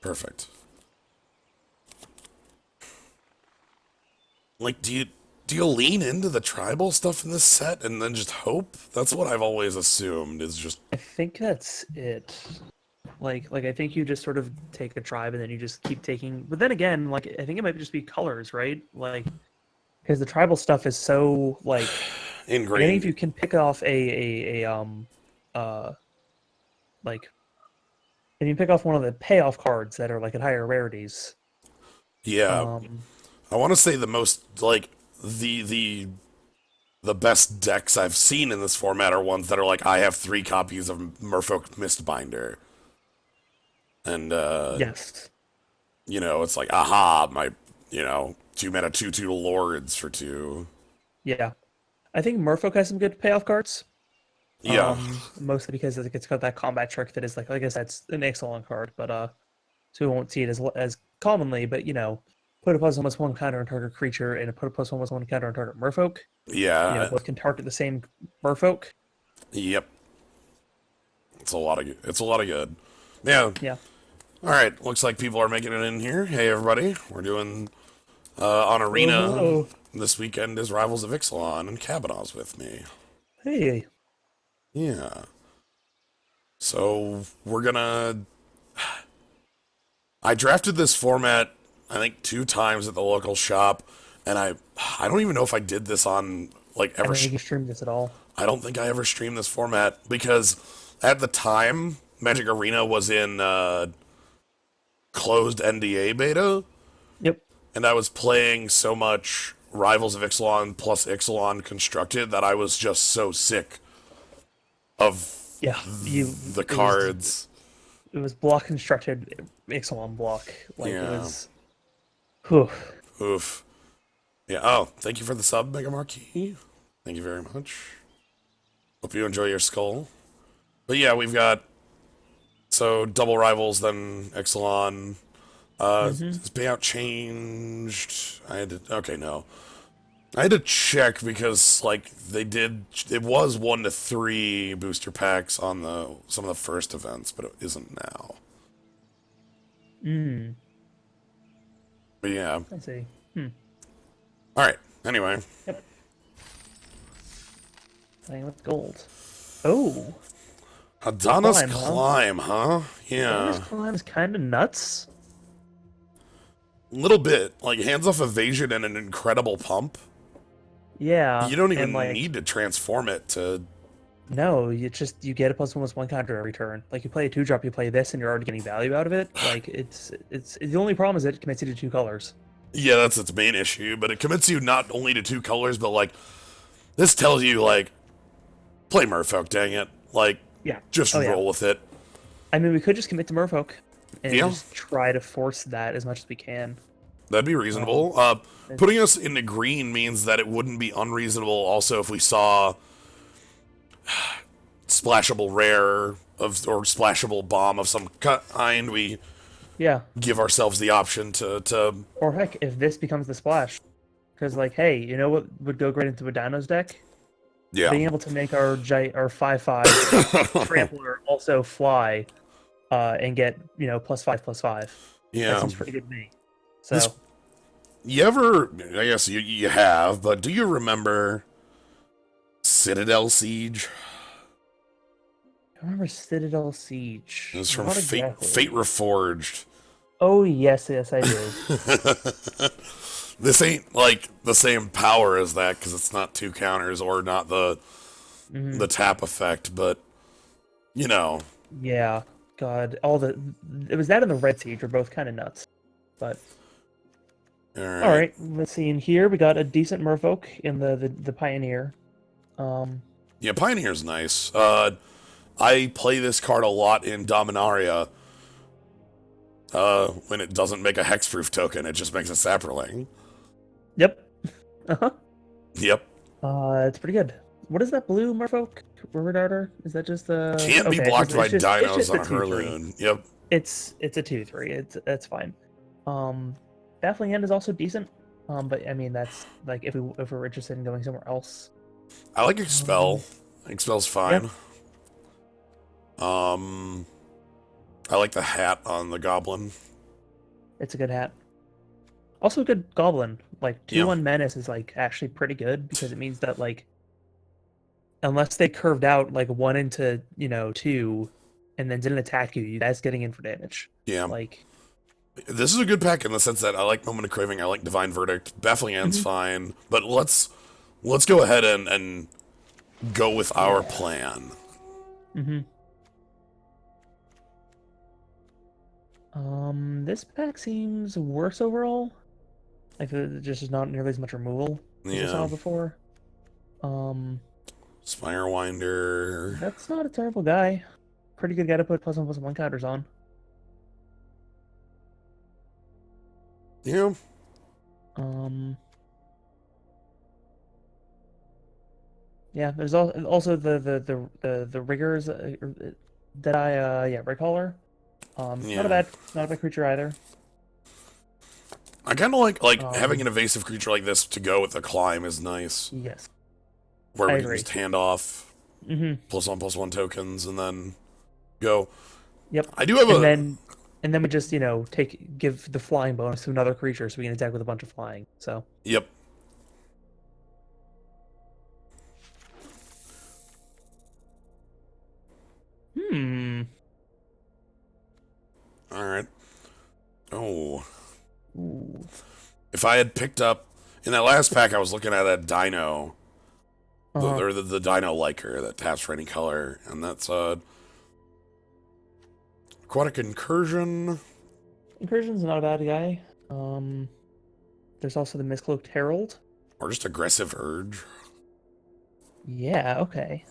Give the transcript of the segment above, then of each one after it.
Perfect. Like, do you lean into the tribal stuff in this set and then just hope? That's what I've always assumed is just. I think that's it. Like I think you just sort of take a tribe and then you just keep taking. But then again, like I think it might just be colors, right? Like because the tribal stuff is so like I think if Ingrained. you can pick off uh like if you pick off one of the payoff cards that are like at higher rarities, Yeah, um I want to say the most like the best decks I've seen in this format are ones that are like I have 3 copies of Merfolk Mistbinder, and yes, it's like aha my 2 mana 2/2 lords for 2. yeah, I think Merfolk has some good payoff cards. Yeah, Mostly because it's got that combat trick that is like I said, it's an excellent card, but so we won't see it as commonly. But put a +1/+1 counter on target creature and a put a +1/+1 counter on target Merfolk. yeah, Both can target the same Merfolk. yep. It's a lot of good. Yeah. Yeah. All right. Looks like people are making it in here. Hey everybody, we're doing on Oh, Arena hello. this weekend is Rivals of Ixalan and Kabanaw's with me. Hey. Yeah. So we're gonna. I drafted this format, I think 2 times at the local shop, and I don't even know if I did this on like I ever. don't think you streamed this at all. I don't think I ever streamed this format because at the time Magic Arena was in closed NDA beta, Yep. and I was playing so much Rivals of Ixalan plus Ixalan Constructed that I was just so sick of Yeah. You. the It was cards. it was block constructed Ixalan block. Like it Yeah. was. Whew. Oof. Yeah. Oh, thank you for the sub, Mega Marquee. Thank you very much. Hope you enjoy your skull. But yeah, we've got so double rivals, then Ixalan. Mm-hmm. Has payout changed? Okay, no. I had to check because like it was 1 to 3 booster packs on some of the first events, but it isn't now. Mm. But yeah. I see. Hmm. All right. Anyway, Yep. Playing with gold. Oh. Hadana's Climb, huh? Climb, huh? Donna's Yeah. climb is kind of nuts. Little bit. Like hands off evasion and an incredible pump. Yeah, You don't and even like need to transform it to. no, you get a +1/+1 counter every turn. Like you play a 2-drop, you play this, and you're already getting value out of it. Like it's the only problem is it commits you to 2 colors. Yeah, that's its main issue, but it commits you not only to 2 colors, but like this tells you like play Merfolk, dang it. Like Yeah. just Oh yeah. roll with it. I mean, we could just commit to Merfolk and Yeah, just try to force that as much as we can. that'd be Um, reasonable. and- Putting us into green means that it wouldn't be unreasonable also if we saw splashable rare or splashable bomb of some kind, we yeah. give ourselves the option to Or heck, if this becomes the splash, because like, hey, you know what would go great into a Dino's deck? yeah. Being able to make our 5/5 trampler also fly, and get +5/+5. That Yeah. seems pretty good to me. This So you ever I guess you have, but do you remember Citadel Siege? I remember Citadel Siege. It was from Not Fate exactly. Reforged. Oh yes, yes, I do. This ain't like the same power as that because it's not 2 counters or not Hmm. the tap effect, but you know, Yeah. God, all the it was that and the Red Siege were both kind of nuts. But all all right. right, let's see. In here, we got a decent Merfolk in the Pioneer. Um, Yeah, Pioneer's nice. I play this card a lot in Dominaria. When it doesn't make a hexproof token, it just makes a Saproling. yep. Uh-huh. Yep. It's pretty good. What is that blue Merfolk? River Darter? Is that just the Can't be okay? blocked by It's dinos just on a a 2/3. Hurloon. Yep. It's a 2/3. That's fine. Baffling End is also decent. But I mean that's like if we're interested in going somewhere else. I like Expel. Um, Expel's yeah. fine. Um, I like the hat on the goblin. It's a good hat. Also a good goblin. Like Yeah. 2/1 menace is like actually pretty good because it means that like unless they curved out like 1 into 2, and then didn't attack you, that's getting in for damage. Yeah. Like This is a good pack in the sense that I like Moment of Craving, I like Divine Verdict, Baffling End's fine, but let's go ahead and go with our plan. This pack seems worse overall. Like just not nearly as much removal as I saw Yeah. before. Spirewinder. That's not a terrible guy. Pretty good guy to put +1/+1 counters on. Yeah. Yeah, there's also the riggers that Rigcaller. Yeah. Not a bad creature either. I kind of like having an evasive creature like this to go with the climb is nice. Yes, Where I we can agree. just hand off +1/+1 tokens and then go. Yep. I do have And then we just give the flying bonus to another creature, so we can attack with a bunch of flying. So Yep. All right. Oh. Ooh. If I had picked up in that last pack, I was looking at that Dino, the Dino liker that taps for any color, and that's Aquatic Incursion. Incursion's not a bad guy. There's also the Mistcloaked Herald. Or just Aggressive Urge. Yeah, okay.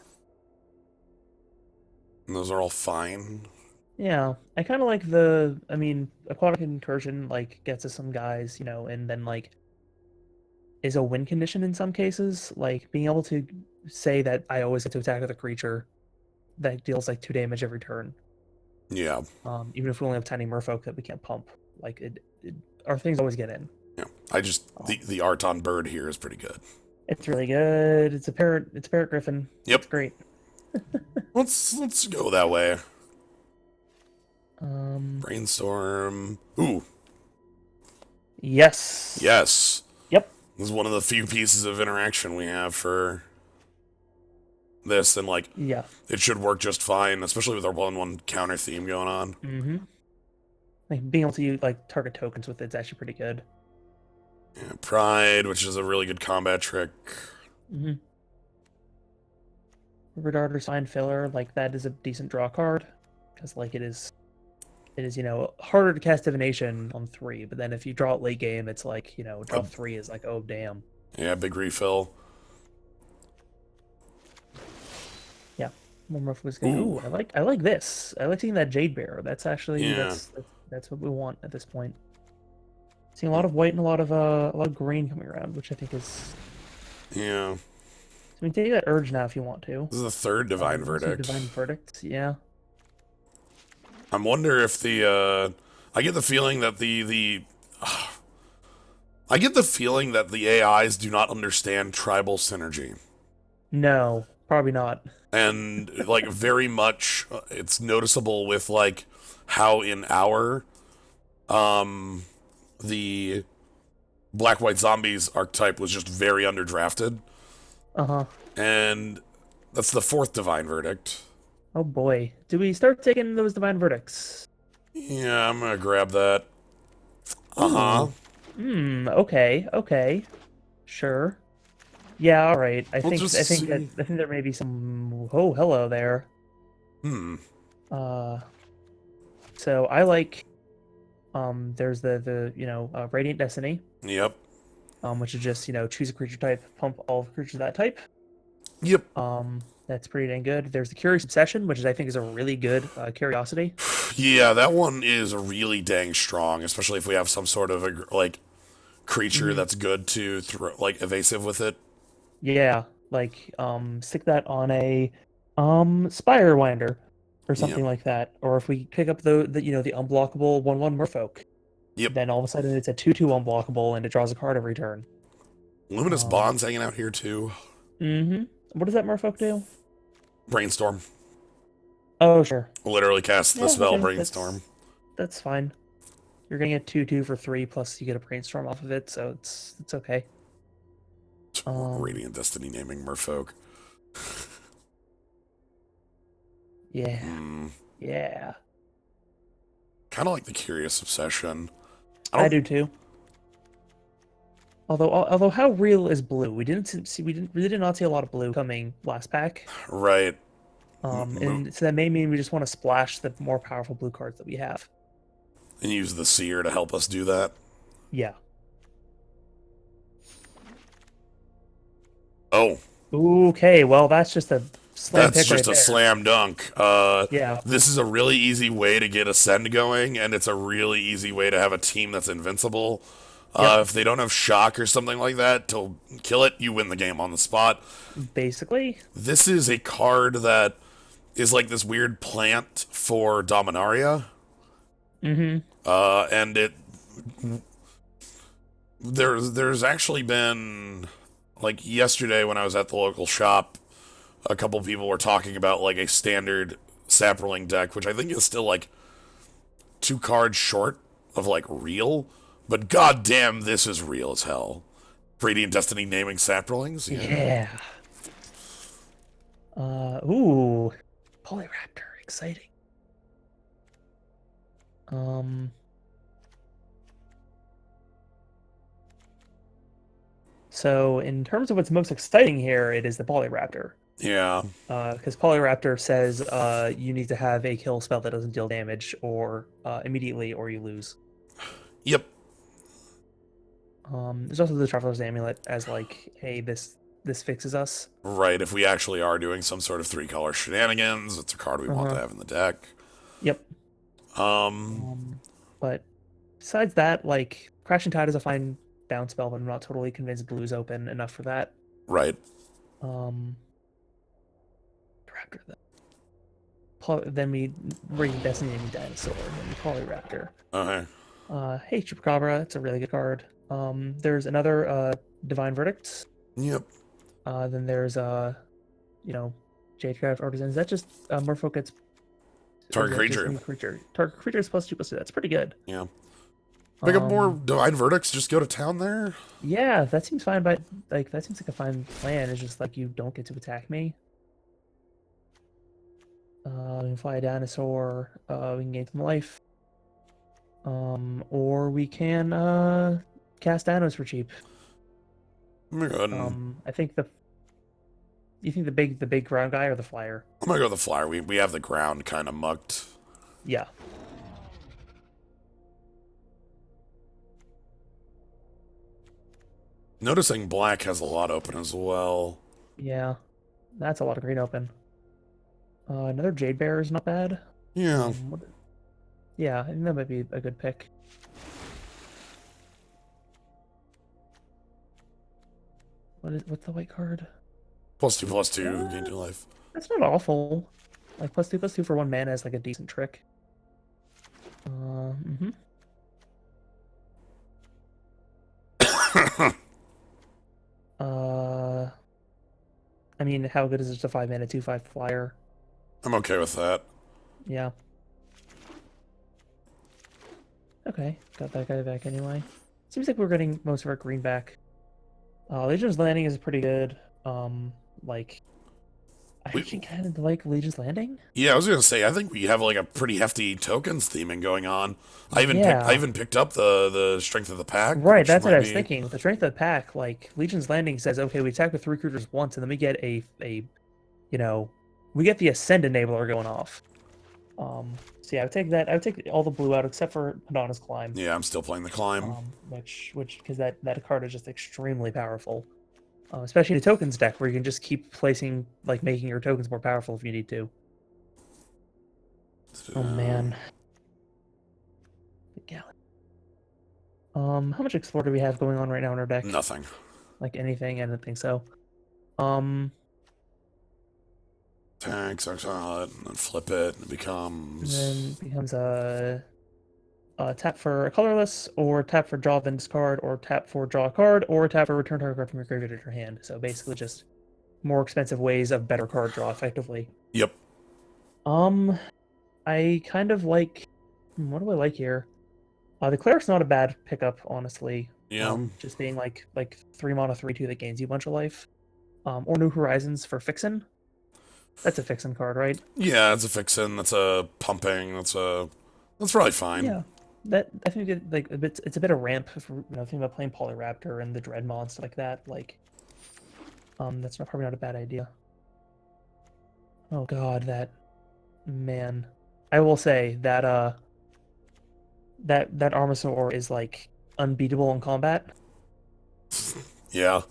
And those are all fine. Yeah, I kind of like Aquatic Incursion, like, gets us some guys, and then, like, is a win condition in some cases. Like, being able to say that I always get to attack with a creature that deals, like, 2 damage every turn. Yeah. Even if we only have tiny merfolk that we can't pump. Like, our things always get in. Yeah. The art on bird here is pretty good. It's really good. It's a parrot griffin. Yep. It's great. Let's go that way. Um, Brainstorm. Ooh. Yes. Yes. Yep. This is one of the few pieces of interaction we have for this, and like, Yeah. it should work just fine, especially with our 1/1 counter theme going on. Mm-hmm. Like being able to use target tokens with it's actually pretty good. Yeah, Pride, which is a really good combat trick. Mm-hmm. River Darter Sign Filler, like that is a decent draw card because like it is harder to cast Divination on 3, but then if you draw it late game, it's like draw 3 is like, oh damn. Yeah, big refill. Yeah, more Merfolk was good. Ooh, I like this. I like seeing that Jade Bearer. That's actually that's what we want at this point. Seeing a lot of white and a lot of green coming around, which I think is. Yeah. So we can take that Urge now if you want to. This is the third Divine Verdict. Divine Verdict, yeah. I wonder if I get the feeling that I get the feeling that the AIs do not understand tribal synergy. No, probably not. And like very much it's noticeable with like how in our the Black White Zombies archetype was just very underdrafted. And that's the 4th Divine Verdict. Oh boy. Do we start taking those Divine Verdicts? Yeah, I'm gonna grab that. Okay. Sure. Yeah, alright. I think there may be some hello there. So I like there's the Radiant Destiny. Yep. Which is just, choose a creature type, pump all creatures of that type. Yep. That's pretty dang good. There's the Curious Obsession, which I think is a really good curiosity. Yeah, that one is really dang strong, especially if we have some sort of a creature that's good to throw evasive with it. Yeah, stick that on a Spirewinder or something like that. Or if we pick up the unblockable 1/1 Merfolk. Yep. Then all of a sudden it's a 2/2 unblockable and it draws a card every turn. Luminous Bond's hanging out here too. What does that Merfolk do? Brainstorm. Oh, sure. Literally cast the spell Brainstorm. That's fine. You're getting a 2/2 for 3, plus you get a brainstorm off of it, so it's okay. Radiant Destiny naming merfolk. Yeah. Hmm. Yeah. Kind of like the Curious Obsession. I do too. Although how real is blue? We really did not see a lot of blue coming last pack. Right. And so that may mean we just want to splash the more powerful blue cards that we have. And use the Seer to help us do that. Yeah. Oh. Okay, well that's just a slam That's pick right just a there. slam dunk. Yeah. This is a really easy way to get Ascend going, and it's a really easy way to have a team that's invincible. Yep. If they don't have Shock or something like that to kill it, you win the game on the spot. Basically. This is a card that is like this weird plant for Dominaria. Mm-hmm. And there's actually been, like, yesterday when I was at the local shop, a couple people were talking about like a standard Saproling deck, which I think is still like 2 cards short of like real, but goddamn, this is real as hell. Radiant Destiny naming Saprolings. Yeah. Ooh, Polyraptor, exciting. So in terms of what's most exciting here, it is the Polyraptor. Yeah. Because Polyraptor says you need to have a kill spell that doesn't deal damage or immediately, or you lose. Yep. There's also the Traveler's Amulet as like, hey, this fixes us. Right. If we actually are doing some sort of 3-color shenanigans, it's a card we want to have in the deck. Yep. But besides that, like, Crashing Tide is a fine down spell, but I'm not totally convinced blue's open enough for that. Right. Raptor then we Radiant Destiny naming Dinosaur, and Polyraptor. Okay. Hey, Chupacabra, it's a really good card. There's another Divine Verdict. Yep. Then there's Jadecraft Artisans. That just Merfolk gets Target creature. Target creature is +2/+2. That's pretty good. Yeah. Pick up more Divine Verdicts, just go to town there? Yeah, that seems fine, but like that seems like a fine plan. It's just like you don't get to attack me. We can fly a dinosaur, we can gain some life. Or we can cast dinos for cheap. I'm gonna go ahead and... I think you think the big ground guy or the flyer? I'm gonna go the flyer. We have the ground kind of mucked. Yeah. Noticing black has a lot open as well. Yeah. That's a lot of green open. Another Jade Bearer is not bad. Yeah. Yeah, I think that might be a good pick. What's the white card? +2/+2, gain 2 life. That's not awful. Like +2/+2 for 1 mana is like a decent trick. I mean, how good is it to 5 mana 2/5 flyer? I'm okay with that. Yeah. Okay, got that guy back anyway. Seems like we're getting most of our green back. Legion's Landing is pretty good. Like, I actually kind of like Legion's Landing. Yeah, I was gonna say, I think we have like a pretty hefty tokens theming going on. I even picked up the strength of the pack. Right, that's what I was thinking. With the strength of the pack, like Legion's Landing says, okay, we attack with 3 creatures once, and then we get we get the Ascend enabler going off. So yeah, I would take that. I would take all the blue out except for Hadana's Climb. Yeah, I'm still playing the Climb. Which because that card is just extremely powerful. Especially in a tokens deck where you can just keep placing, like, making your tokens more powerful if you need to. Oh man. How much Explore do we have going on right now in our deck? Nothing. Like anything? I don't think so. Tanks, exile it, and then flip it, and it becomes... And then it becomes a tap for a colorless, or tap for draw then discard, or tap for draw a card, or tap for return target card from your graveyard to your hand. So basically just more expensive ways of better card draw effectively. Yep. I kind of like... What do I like here? The cleric's not a bad pickup, honestly. Yeah. Just being like 3 mana 3/2 that gains you a bunch of life. Or New Horizons for Fixin. That's a Fixin card, right? Yeah, it's a fixin. That's a pumping. That's probably fine. Yeah. That I think like a bit. It's a bit of ramp if we're thinking about playing Polyraptor and the Dreadmaw and stuff like that. Like, that's probably not a bad idea. Oh God, that man. I will say that that Armasaur is like unbeatable in combat. Yeah.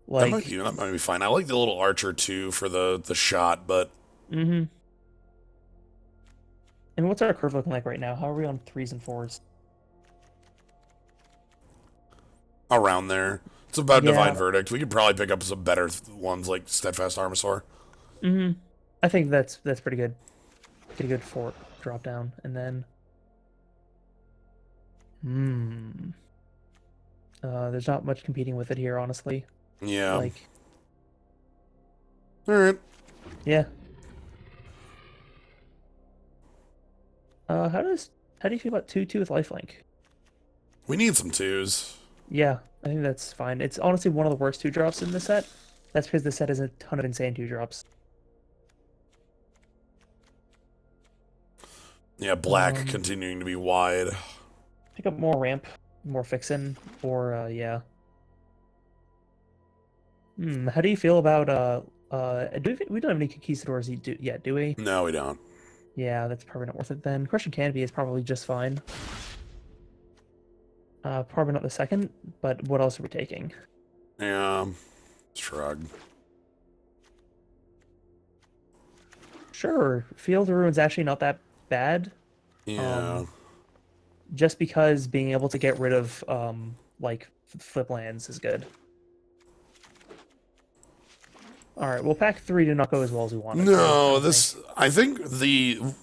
Like, That might be fine. I like the little archer too for the shot, but mm-hmm. And what's our curve looking like right now? How are we on 3s and 4s? around there. It's about Yeah. Divine Verdict. We could probably pick up some better ones like Steadfast Armasaur. Mm-hmm. I think that's pretty good. Get a good fort drop down, and then there's not much competing with it here, honestly. Yeah. Like, All right. yeah. How do you feel about 2/2 with lifelink? We need some twos. Yeah, I think that's fine. It's honestly one of the worst 2-drops in the set. That's because the set has a ton of insane 2-drops. Yeah, black continuing to be wide. Pick up more ramp, more fixin, or yeah. How do you feel about we don't have any conquistadors yet, do we? No, we don't. Yeah, that's probably not worth it then. Crushing Canopy is probably just fine. Probably not the second, but what else are we taking? Yeah. Shrug. Sure, Field of Ruin's actually not that bad. Yeah. Just because being able to get rid of like flip lands is good. All right, well, pack 3 did not go as well as we wanted. No, I think it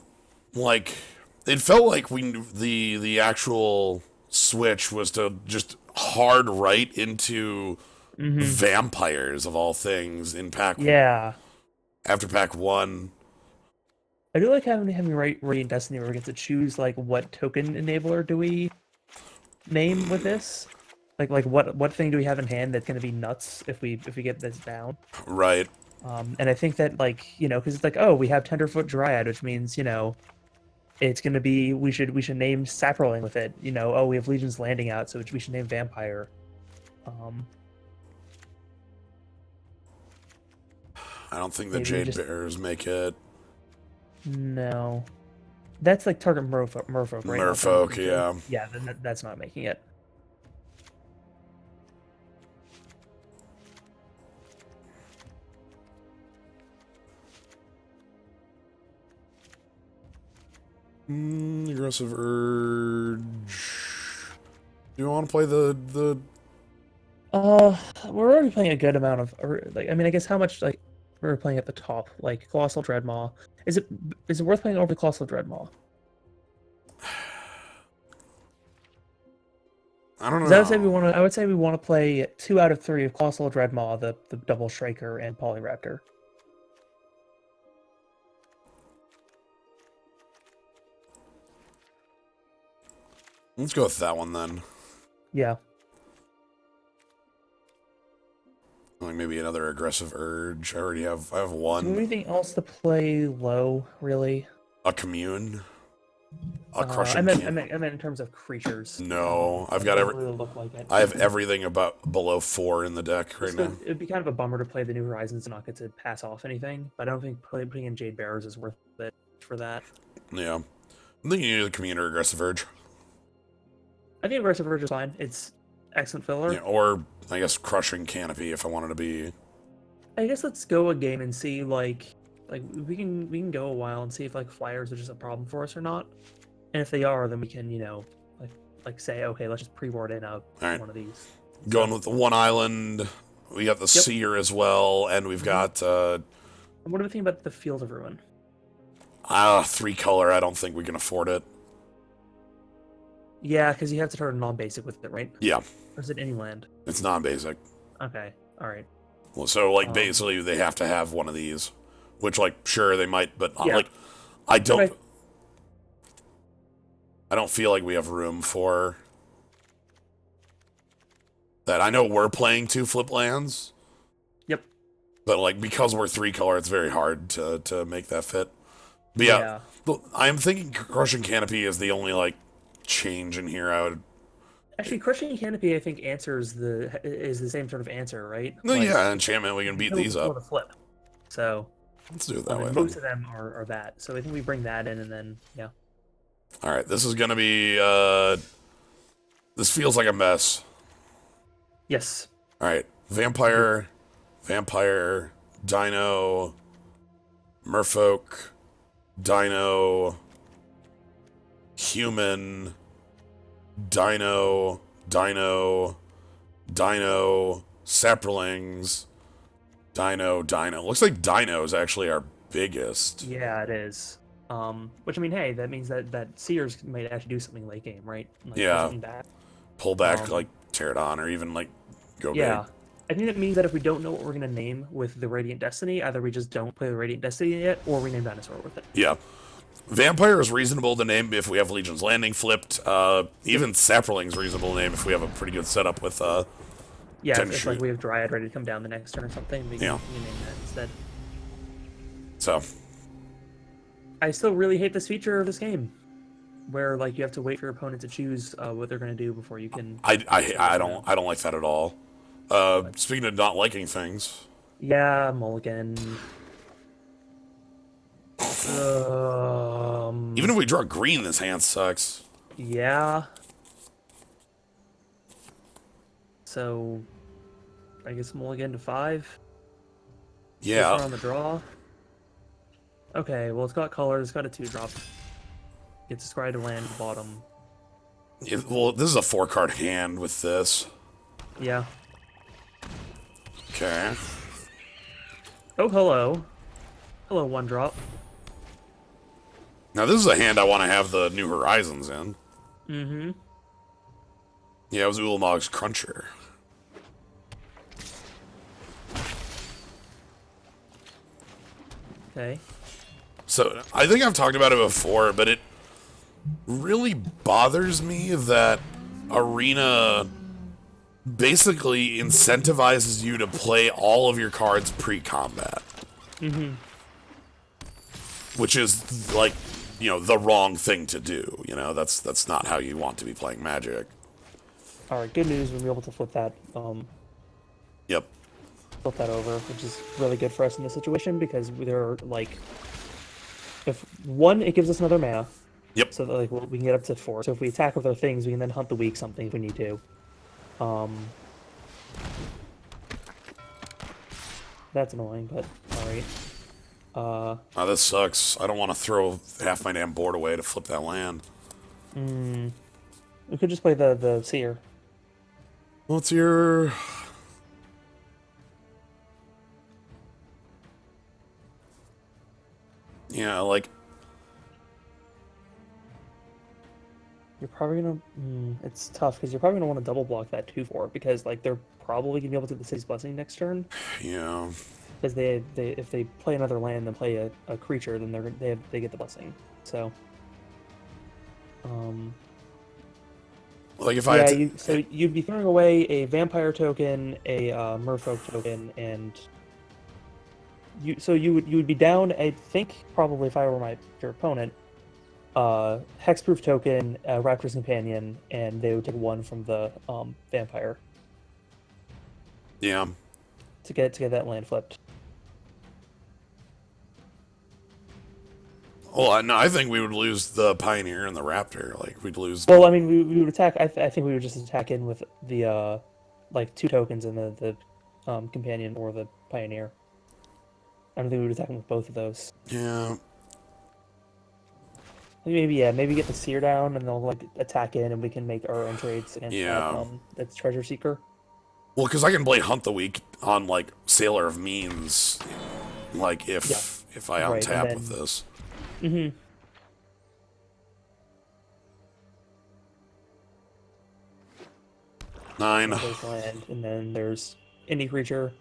felt like the actual switch was to just hard right into vampires of all things in pack. Yeah. After pack 1. I do like having Radiant Destiny where we get to choose like what token enabler do we name with this. Like what thing do we have in hand that's gonna be nuts if we get this down? Right. And I think that because it's like, oh, we have Tenderfoot Dryad, which means it's gonna be we should name Saproling with it. Oh, we have Legion's Landing out, so we should name Vampire. I don't think the Maybe Jade Bears make it. No, that's like target Merfolk, right? Merfolk, yeah. Yeah, then that's not making it. Aggressive Urge. Do you want to play the? We're already playing a good amount of I guess how much we're playing at the top, like Colossal Dreadmaw. Is it worth playing over the Colossal Dreadmaw? I don't know. I would say we want to play 2 out of 3 of Colossal Dreadmaw, the Double Striker, and Polyraptor. Let's go with that one then. Yeah. Like maybe another Aggressive Urge. I have one. Do you have anything else to play low, really? A Commune. A Crushing. I meant in terms of creatures. No, I've got I have everything about below 4 in the deck right now. It'd be kind of a bummer to play the New Horizons and not get to pass off anything, but I don't think putting in Jade Bearers is worth it for that. Yeah. I think you need a Commune or Aggressive Urge. I think Aggressive Urge is fine. It's excellent filler. Yeah, or I guess Crushing Canopy if I wanted to be. I guess let's go a game and see like we can go a while and see if flyers are just a problem for us or not. And if they are, then we can say, okay, let's just pre-board in one of these. Going with the one island. We got the Seer as well, and we've got And what do we think about the Field of Ruin? 3 color. I don't think we can afford it. Yeah, because you have to turn non-basic with it, right? Yeah. Or is it any land? It's non-basic. Okay, all right. Well, so basically they have to have one of these, which sure they might, but Yeah. I don't. I don't feel like we have room for that. I know we're playing 2 flip lands, Yep. but like because we're 3 color, it's very hard to make that fit. But yeah, I'm thinking Crushing Canopy is the only like change in here. I would. Actually, Crushing Canopy, I think, is the same sort of answer, right? No, Like, yeah, enchantment. We can beat these before up. the flip. So Let's do it that way. most of them are that. So I think we bring that in, and then yeah. All right, this is gonna be. This feels like a mess. Yes. All right, vampire, dino, merfolk, dino, human, dino, saplings, dino. Looks like dino is actually our biggest. Yeah, it is. Which I mean, hey, that means that Seers might actually do something late game, right? Like, pull Yeah. something back. Pull back, like tear it on, or even like go Yeah. big. I think that means that if we don't know what we're gonna name with the Radiant Destiny, either we just don't play the Radiant Destiny yet, or we name Dinosaur with it. Yeah. Vampire is reasonable to name if we have Legion's Landing flipped. Even Sapling's reasonable to name if we have a pretty good setup with Yeah, Ten if like shoot. we have Dryad ready to come down the next turn or something, we can name that instead. So I still really hate this feature of this game, where like you have to wait for your opponent to choose what they're gonna do before you can. I don't like that at all. Speaking of not liking things, Yeah, Mulligan. even if we draw green, this hand sucks. Yeah. So, I guess Mulligan to 5. Yeah. On the draw. Okay, well it's got colors. It's got a 2-drop. It's described to land at the bottom. Well, this is a 4-card hand with this. Yeah. Okay. Oh, hello. Hello, 1-drop. Now this is a hand I want to have the New Horizons in. Mm-hmm. Yeah, it was Ulamog's Cruncher. Okay. So, I think I've talked about it before, but it really bothers me that Arena basically incentivizes you to play all of your cards pre-combat. Mm-hmm. Which is, like, you know, the wrong thing to do. You know, that's not how you want to be playing Magic. Alright, good news. We'll be able to flip that, Yep. flip that over, which is really good for us in this situation, because they're, like... If, 1, it gives us another mana. Yep. So that, like, we can get up to 4. So if we attack with our things, we can then hunt the weak something if we need to. That's annoying, but alright. Oh, this sucks. I don't want to throw half my damn board away to flip that land. We could just play the Seer. What's your... Yeah, like... You're probably gonna... it's tough, because you're probably gonna want to double block that 2/4, because, like, they're probably gonna be able to do the City's Blessing next turn. Yeah. Because they if they play another land and play a creature, then they get the Blessing. So... Like if yeah, so you'd be throwing away a Vampire token, a Merfolk token, and... you would be down, I think, probably if I were your opponent, Hexproof token, Raptor's Companion, and they would take 1 from the Vampire. Yeah. To get that land flipped. Well, no, I think we would lose the Pioneer and the Raptor. Like, we'd lose... Well, I mean, we would attack... I think we would just attack in with the, like, 2 tokens and the Companion or the Pioneer. I don't think we would attack him with both of those. Yeah. Maybe get the Seer down, and they'll, like, attack in, and we can make our own trades against that's Treasure Seeker. Well, because I can play Hunt the Weak on, like, Sailor of Means, like, if I untap then, with this. Mm-hmm. Nine. There's land, and then there's any creature.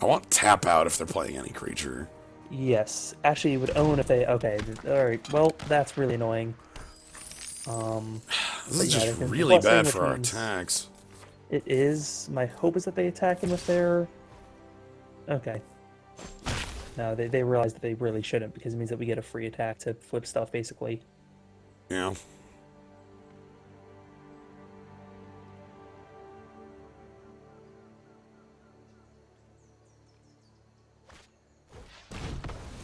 I want tap out if they're playing any creature. Yes, actually, it would own if they. Okay, all right. Well, that's really annoying. This But is yeah, just they're really busting, bad which for our means attacks. it is. My hope is that they attack him with their. Okay. No, they realize that they really shouldn't because it means that we get a free attack to flip stuff, basically. Yeah.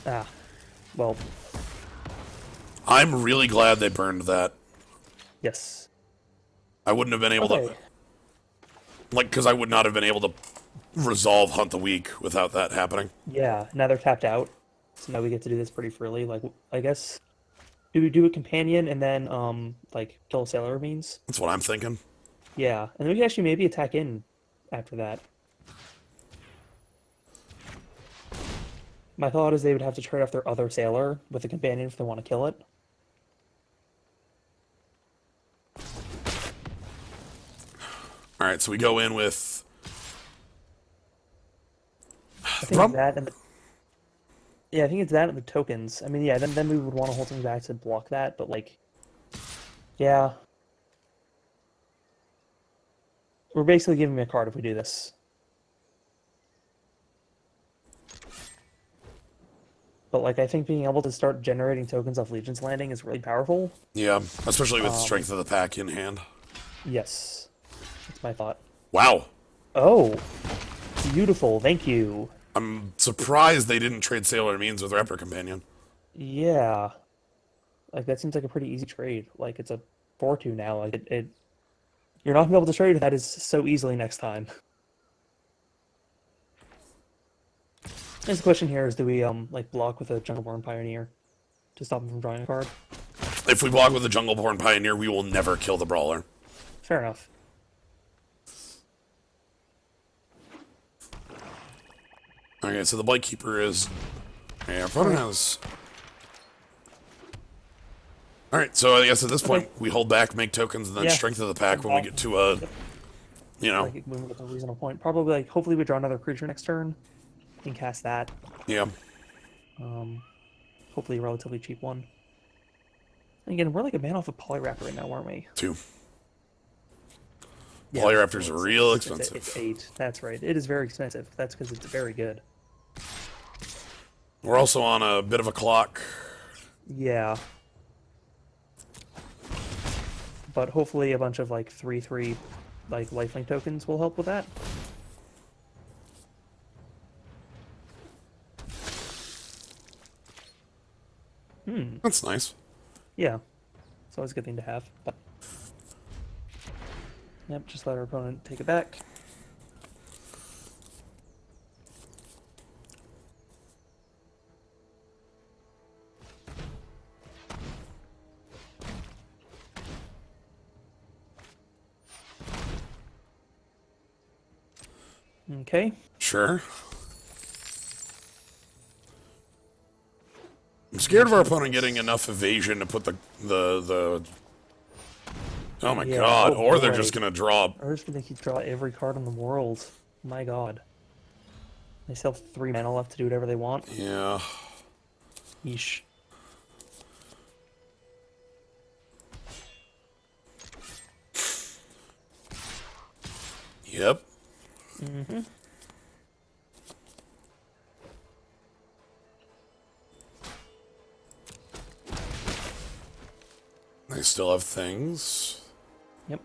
Ah, well, I'm really glad they burned that. yes. I wouldn't have been able Okay. to... Like, because I would not have been able to resolve Hunt the Weak without that happening. Yeah, now they're tapped out, so now we get to do this pretty freely. Like, I guess, do we do a companion and then, like, kill sailor means? That's what I'm thinking. Yeah, and then we can actually maybe attack in after that. My thought is they would have to trade off their other sailor with a companion if they want to kill it. Alright, so we go in with... I think it's that and the... Yeah, I think it's that and the tokens. I mean, yeah, then we would want to hold something back to block that, but, like... Yeah. We're basically giving me a card if we do this. But, like, I think being able to start generating tokens off Legion's Landing is really powerful. Yeah, especially with Strength of the Pack in hand. Yes. That's my thought. Wow. Oh! Beautiful, thank you. I'm surprised they didn't trade Sailor Means with Raptor Companion. Yeah. Like, that seems like a pretty easy trade. Like, it's a 4-2 now. Like, you're not gonna be able to trade that as so easily next time. The question here is, do we, like, block with a Jungleborn Pioneer to stop him from drawing a card? If we block with the Jungleborn Pioneer, we will never kill the Brawler. Fair enough. Okay, so the Blight Keeper is... Yeah, our opponent has... Alright, so I guess at this point, we hold back, make tokens, and then Yeah. Strength of the Pack when we get to a... You know, Like, when we get to a reasonable point. Probably, like, hopefully we draw another creature next turn. We can cast that. yeah. Hopefully a relatively cheap one. And again, we're like a man off of Polyraptor right now, aren't we? 2. Yeah, Polyraptor's real it's expensive. It's 8. That's right. It is very expensive. That's because it's very good. We're also on a bit of a clock. Yeah. But hopefully a bunch of like 3/3 like lifelink tokens will help with that. That's nice. Yeah. It's always a good thing to have. But yep, just let our opponent take it back. Okay. Sure. I'm scared of our opponent getting enough evasion to put the oh my Yeah, god, oh or they're boy. just gonna draw. Or just gonna keep draw every card in the world. My god. They still have 3 mana left to do whatever they want. Yeah. Yeesh. Yep. Mm-hmm. They still have things. Yep.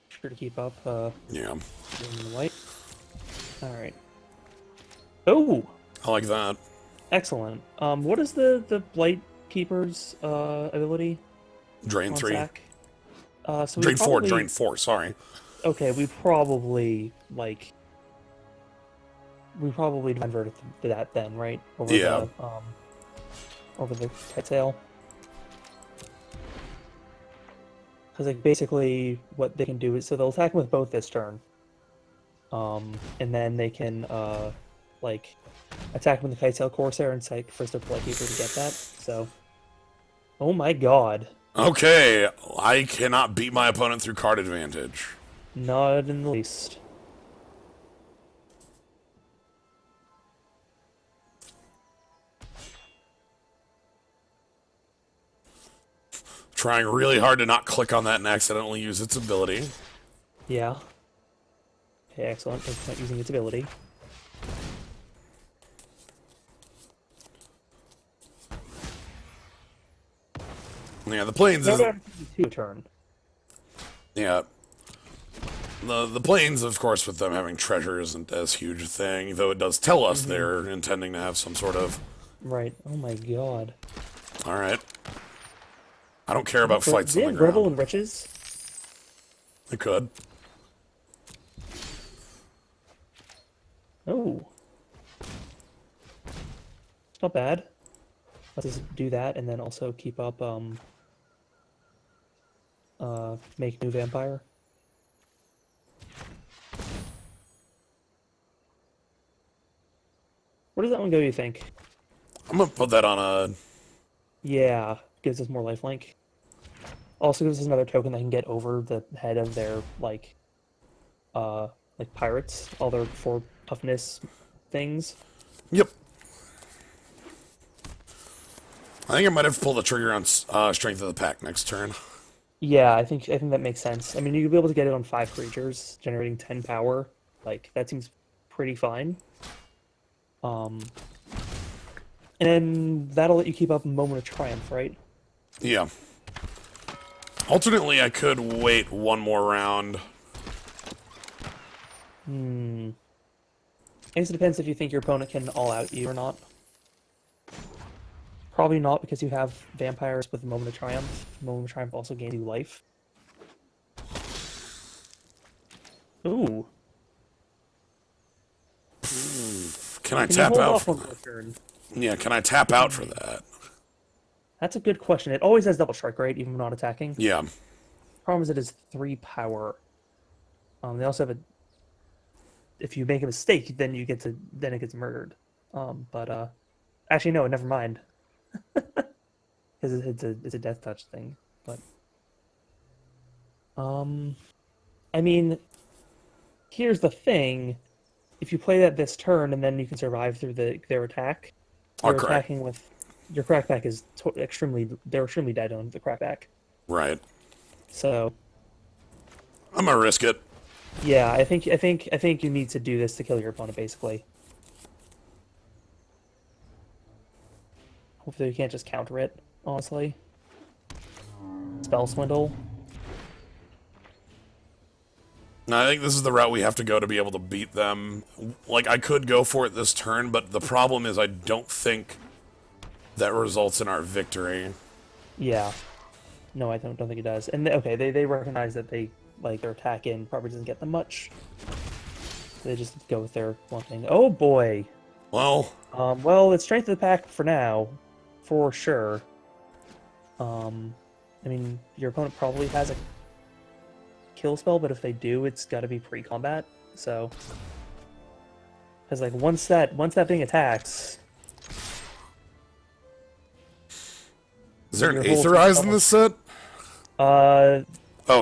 Sure to keep up, Yeah. in the white. Alright. Oh! I like that. Excellent. What is the Blight Keeper's, ability? Drain on 3. sack? So we Drain 4, probably- drain 4, sorry. Okay, we probably, like... We probably converted to that then, right? Over Yeah. the, over the kite sail. Because, like, basically what they can do is... So they'll attack him with both this turn. And then they can, like, attack him with the kite sail Corsair and psych first their Blight Keeper to get that. So... Oh my god. Okay, I cannot beat my opponent through card advantage. Not in the least. Trying really hard to not click on that and accidentally use its ability. Yeah. Okay, excellent. It's not using its ability. Yeah, the plains No, is... no, to a turn. Yeah. The plains, of course, with them having treasure isn't as huge a thing, though it does tell us they're intending to have some sort of... Right. Oh my god. Alright. I don't care about fights on the Revel ground. in Riches? I could. Oh. Not bad. Let's just do that and then also keep up, make new vampire. Where does that one go, you think? I'm gonna put that on a... Yeah, gives us more lifelink. Also gives us another token that can get over the head of their, like pirates, all their 4 toughness things. Yep. I think I might have to pull the trigger on Strength of the Pack next turn. Yeah, I think that makes sense. I mean, you'll be able to get it on 5 creatures, generating 10 power. Like, that seems pretty fine. And then that'll let you keep up Moment of Triumph, right? Yeah. Alternately, I could wait one more round. I guess it depends if you think your opponent can all-out you or not. Probably not, because you have vampires with Moment of Triumph. Moment of Triumph also gains you life. Ooh. Can I Can you tap hold out off for one more that? turn? Yeah, can I tap out for that? That's a good question. It always has double strike, right? Even when not attacking. Yeah. Problem is it is 3 power. They also have a... If you make a mistake, then you get to... Then it gets murdered. Actually, no, never mind. Because it's a death touch thing. But... I mean... Here's the thing. If you play that this turn, and then you can survive through their attack, Or you're crack. attacking with... Your crackback is extremely... They're extremely dead on the crackback. Right. So... I'm gonna risk it. Yeah, I think you need to do this to kill your opponent, basically. Hopefully you can't just counter it, honestly. Spell Swindle. No, I think this is the route we have to go to be able to beat them. Like, I could go for it this turn, but the problem is I don't think that results in our victory. Yeah. No, I don't think it does. And okay, they recognize that their attack in probably doesn't get them much. They just go with their one thing. Oh boy. Well, Well, it's strength of the pack for now, for sure. I mean, your opponent probably has a kill spell, but if they do, it's got to be pre-combat. So, because like once that thing attacks, is there an your whole Aetherize in this set? Oh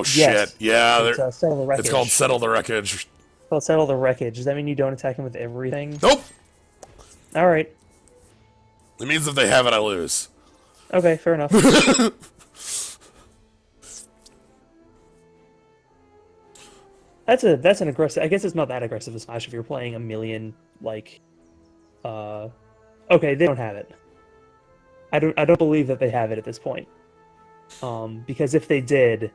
shit! yes. Yeah, It's Settle the Wreckage. it's called Settle the Wreckage. Called Settle the Wreckage. Does that mean you don't attack him with everything? Nope. All right. It means if they have it, I lose. Okay, fair enough. That's an aggressive. I guess it's not that aggressive a smash if you're playing a million like. Okay, they don't have it. I don't believe that they have it at this point. Because if they did,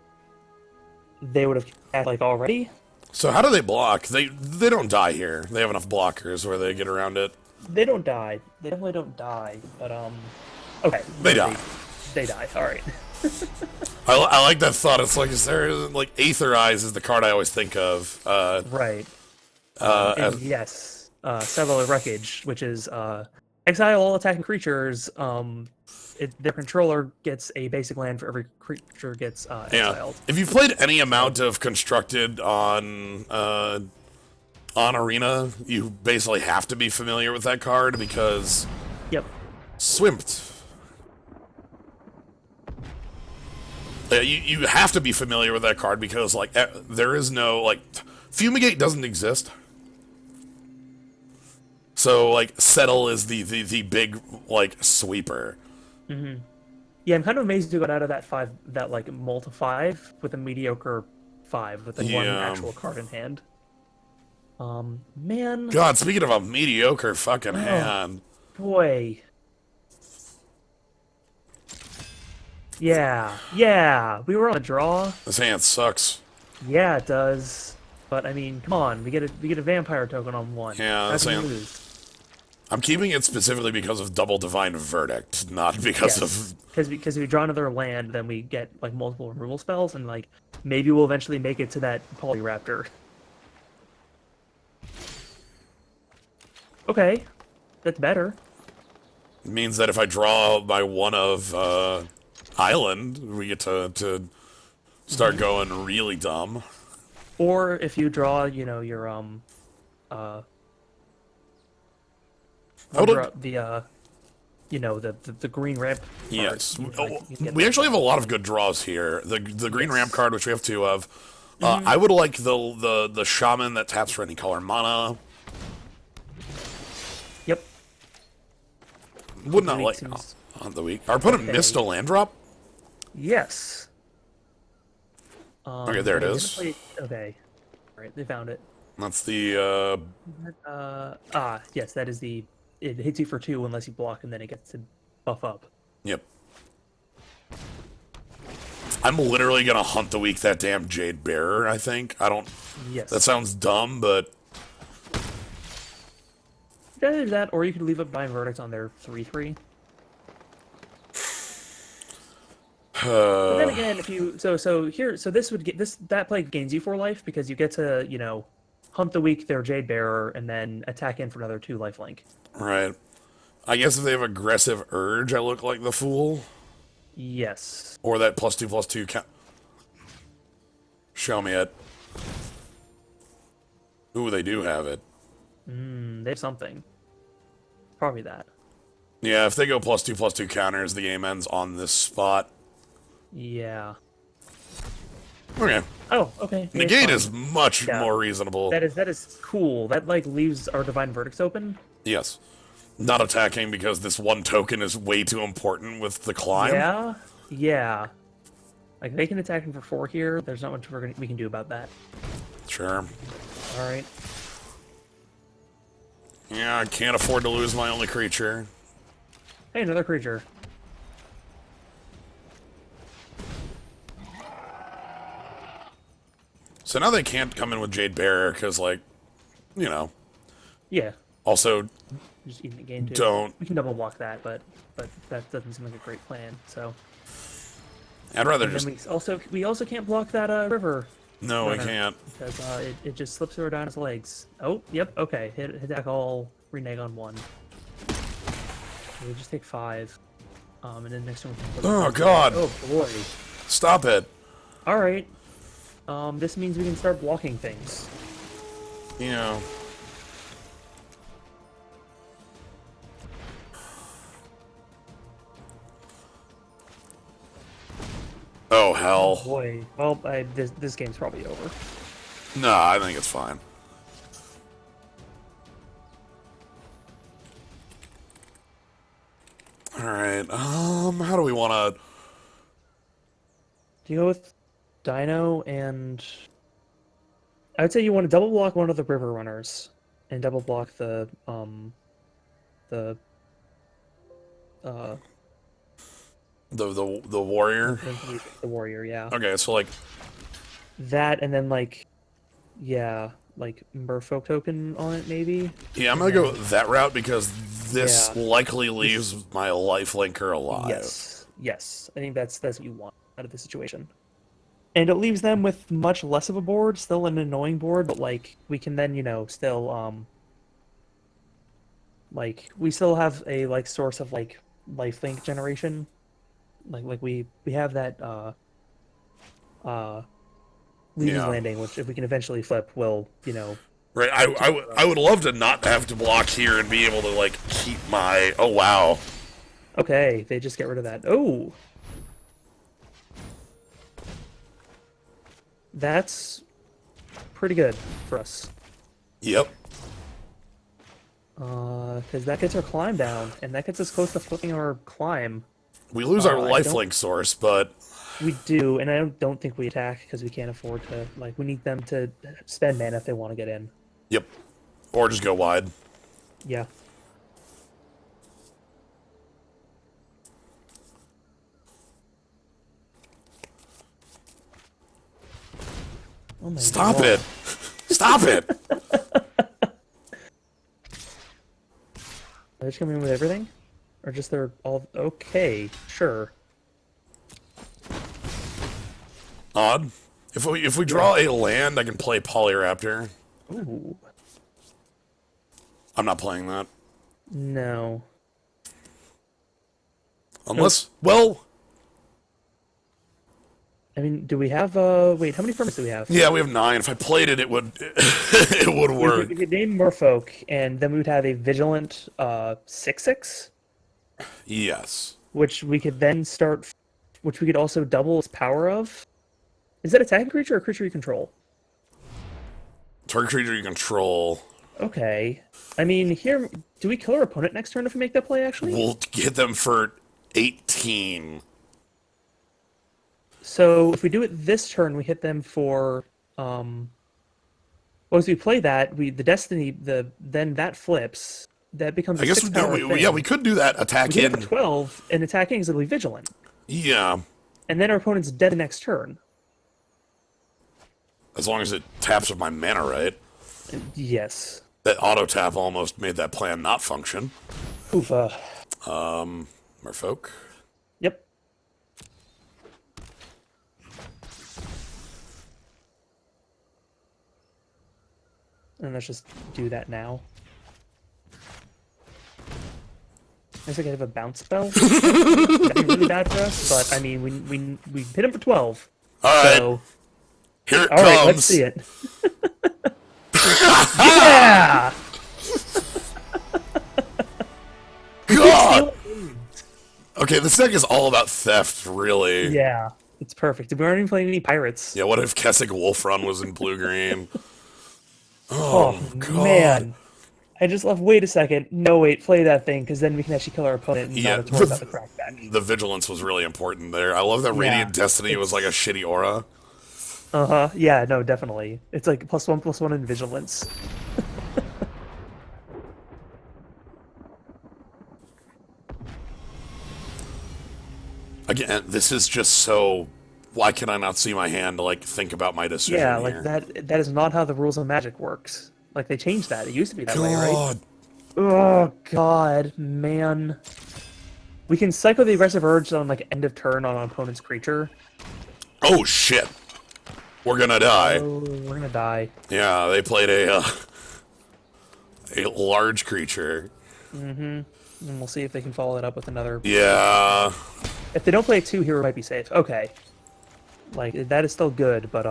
they would have cast like already. So how do they block? They don't die here. They have enough blockers where they get around it. They don't die. They definitely don't die. But okay. They die. They die. All right. I like that thought. It's like, is there like Aetherize is the card I always think of. Right. And yes, Settle the Wreckage, which is exile all attacking creatures. Their controller gets a basic land for every creature gets exiled. If you've played any amount of Constructed on Arena, you basically have to be familiar with that card because Yep. Swimped. You have to be familiar with that card because like there is no like Fumigate doesn't exist. So like Settle is the big like sweeper. Yeah, I'm kind of amazed you got out of that five, that like multi five with a mediocre five with the one Yeah. actual card in hand. Man, God, speaking of a mediocre fucking oh hand. boy, yeah, we were on a draw. This hand sucks. Yeah, it does. But I mean, come on, we get a vampire token on one. Yeah, How this can we hand. lose? I'm keeping it specifically because of double divine verdict, not because Yes, of. because if we draw another land, then we get like multiple removal spells, and like maybe we'll eventually make it to that Polyraptor. Okay, that's better. It means that if I draw my one of island, we get to start going really dumb. Or if you draw, your I would wonder, like, the green ramp. yes, You can get we that. actually have a lot of good draws here. The green ramp card, which we have two of. I would like the shaman that taps for any color mana. Yep. Would not Weak like seems- on the week. Are put a Okay. mist a land drop? Yes. Okay, there it but I'm is. gonna okay. All right, they found it. That's the Yes, that is the. It hits you for 2 unless you block, and then it gets to buff up. yep. I'm literally gonna hunt the week that damn Jade Bearer, I think. I don't. Yes. That sounds dumb, but. Either that, or you could leave up Divine Verdict on their 3/3. But then again, if you this would get that play gains you 4 life because you get to hunt the weak their Jade Bearer and then attack in for another 2 lifelink. Right. I guess if they have aggressive urge, I look like the fool. Yes. Or that +2/+2 count. Show me it. Ooh, they do have it. They have something. Probably that. Yeah, if they go +2/+2 counters, the game ends on this spot. Yeah. Okay. Oh, okay. Negate fine. is much Yeah. more reasonable. That is cool. That like leaves our Divine Verdicts open. Yes. Not attacking because this one token is way too important with the climb. Yeah. Yeah. Like they can attack him for 4 here. There's not much we can do about that. Sure. All right. Yeah, I can't afford to lose my only creature. Hey, another creature. So now they can't come in with Jade Bearer because, like, you know. Yeah. Also, Just eating the game too. don't. We can double block that, but that doesn't seem like a great plan. So. I'd rather And just. then we also can't block that river No, we runner can't. because it just slips over down his legs. Oh, yep. Okay. Hit attack all. Renege on 1. We just take 5. And then next one. Oh, God. Oh boy. Stop it. All right. This means we can start blocking things. You know. Oh, hell. Boy. Well, this game's probably over. No, I think it's fine. Alright, how do we want to... Do you go with Dino and... I would say you want to double block one of the river runners and double block the The warrior? the warrior, yeah. Okay, so, like... That and then like merfolk token on it maybe. Yeah, I'm gonna go that route because this Yeah. likely leaves my lifelinker alive. Yes. I think that's what you want out of the situation. And it leaves them with much less of a board, still an annoying board, but like we can then, still like we still have a like source of like lifelink generation. Like we have that Levy's Yeah. Landing, which if we can eventually flip will, Right, I would love to not have to block here and be able to, like, keep my... Oh, wow. okay, they just get rid of that. Oh. That's pretty good for us. Yep. Because that gets our climb down, and that gets us close to flipping our climb. We lose our I don't- lifelink source, but We do, and I don't think we attack because we can't afford to. Like, we need them to spend mana if they want to get in. yep. Or just go wide. Yeah. Oh my Stop God. it! Stop it! Are they just coming in with everything? Or just they're all... Okay, sure. Odd. If we draw a land, I can play Polyraptor. Ooh. I'm not playing that. No. Unless, well, I mean, do we have, wait, how many permits do we have? yeah, we have 9. If I played it, it would it would work. We could name Merfolk, and then we would have a Vigilant, 6/6, Yes. which we could then start, which we could also double its power of. Is that attacking creature or creature you control? Target creature you control. Okay. I mean, here, do we kill our opponent next turn if we make that play, actually? We'll hit them for 18. So if we do it this turn, we hit them for well, as we play that, the Destiny, then that flips. That becomes a I guess 6 power thing. yeah, we could do that. Attack We hit it in. for 12, and attacking is going to be Vigilant. Yeah, And then our opponent's dead the next turn. as long as it taps with my mana, right? Yes. That auto tap almost made that plan not function. Oofa. Merfolk. Yep. And let's just do that now. I guess I could have a bounce spell. That'd be really bad for us, but I mean, we hit him for 12. All right, So, here it all comes. right, let's see it. Yeah! God. Okay, this deck is all about theft, really. Yeah, it's perfect. We aren't even playing any pirates. Yeah, what if Kessick Wolfrun was in blue-green? Oh, man. I just left. Wait a second. No, wait. Play that thing, because then we can actually kill our opponent and Yeah, not have to worry about the crackback. The Vigilance was really important there. I love that Radiant Destiny was like a shitty aura. Uh-huh. Yeah, no, definitely. It's like +1/+1 in Vigilance. Again, this is just so... Why can I not see my hand to, like, think about my decision Yeah, here? like that is not how the rules of Magic works. Like, they changed that. It used to be that way, right? God. Oh, God, man. We can cycle the aggressive urge on, like, end of turn on an opponent's creature. Oh, shit. We're gonna die. Oh, we're gonna die. Yeah, they played a large creature. And we'll see if they can follow it up with another... Yeah. If they don't play a 2 here, we might be safe. Okay. Like, that is still good, but,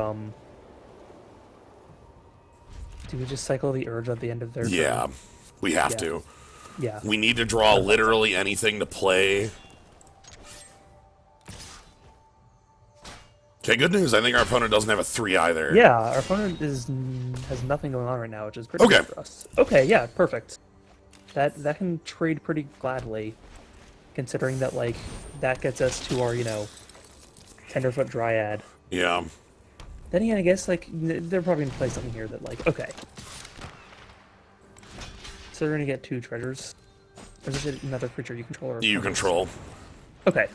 do we just cycle the urge at the end of their Yeah. turn? We have Yeah. to. Yeah. We need to draw literally anything to play. Okay, good news. I think our opponent doesn't have a 3 either. Yeah, our opponent has nothing going on right now, which is pretty Okay. good for us. Okay, yeah, perfect. That can trade pretty gladly, considering that, like, that gets us to our, Tenderfoot Dryad. Yeah. Then again, I guess, like, they're probably gonna play something here that, like, okay. So they're gonna get 2 treasures. Or is it another creature you control? Or You control. Okay,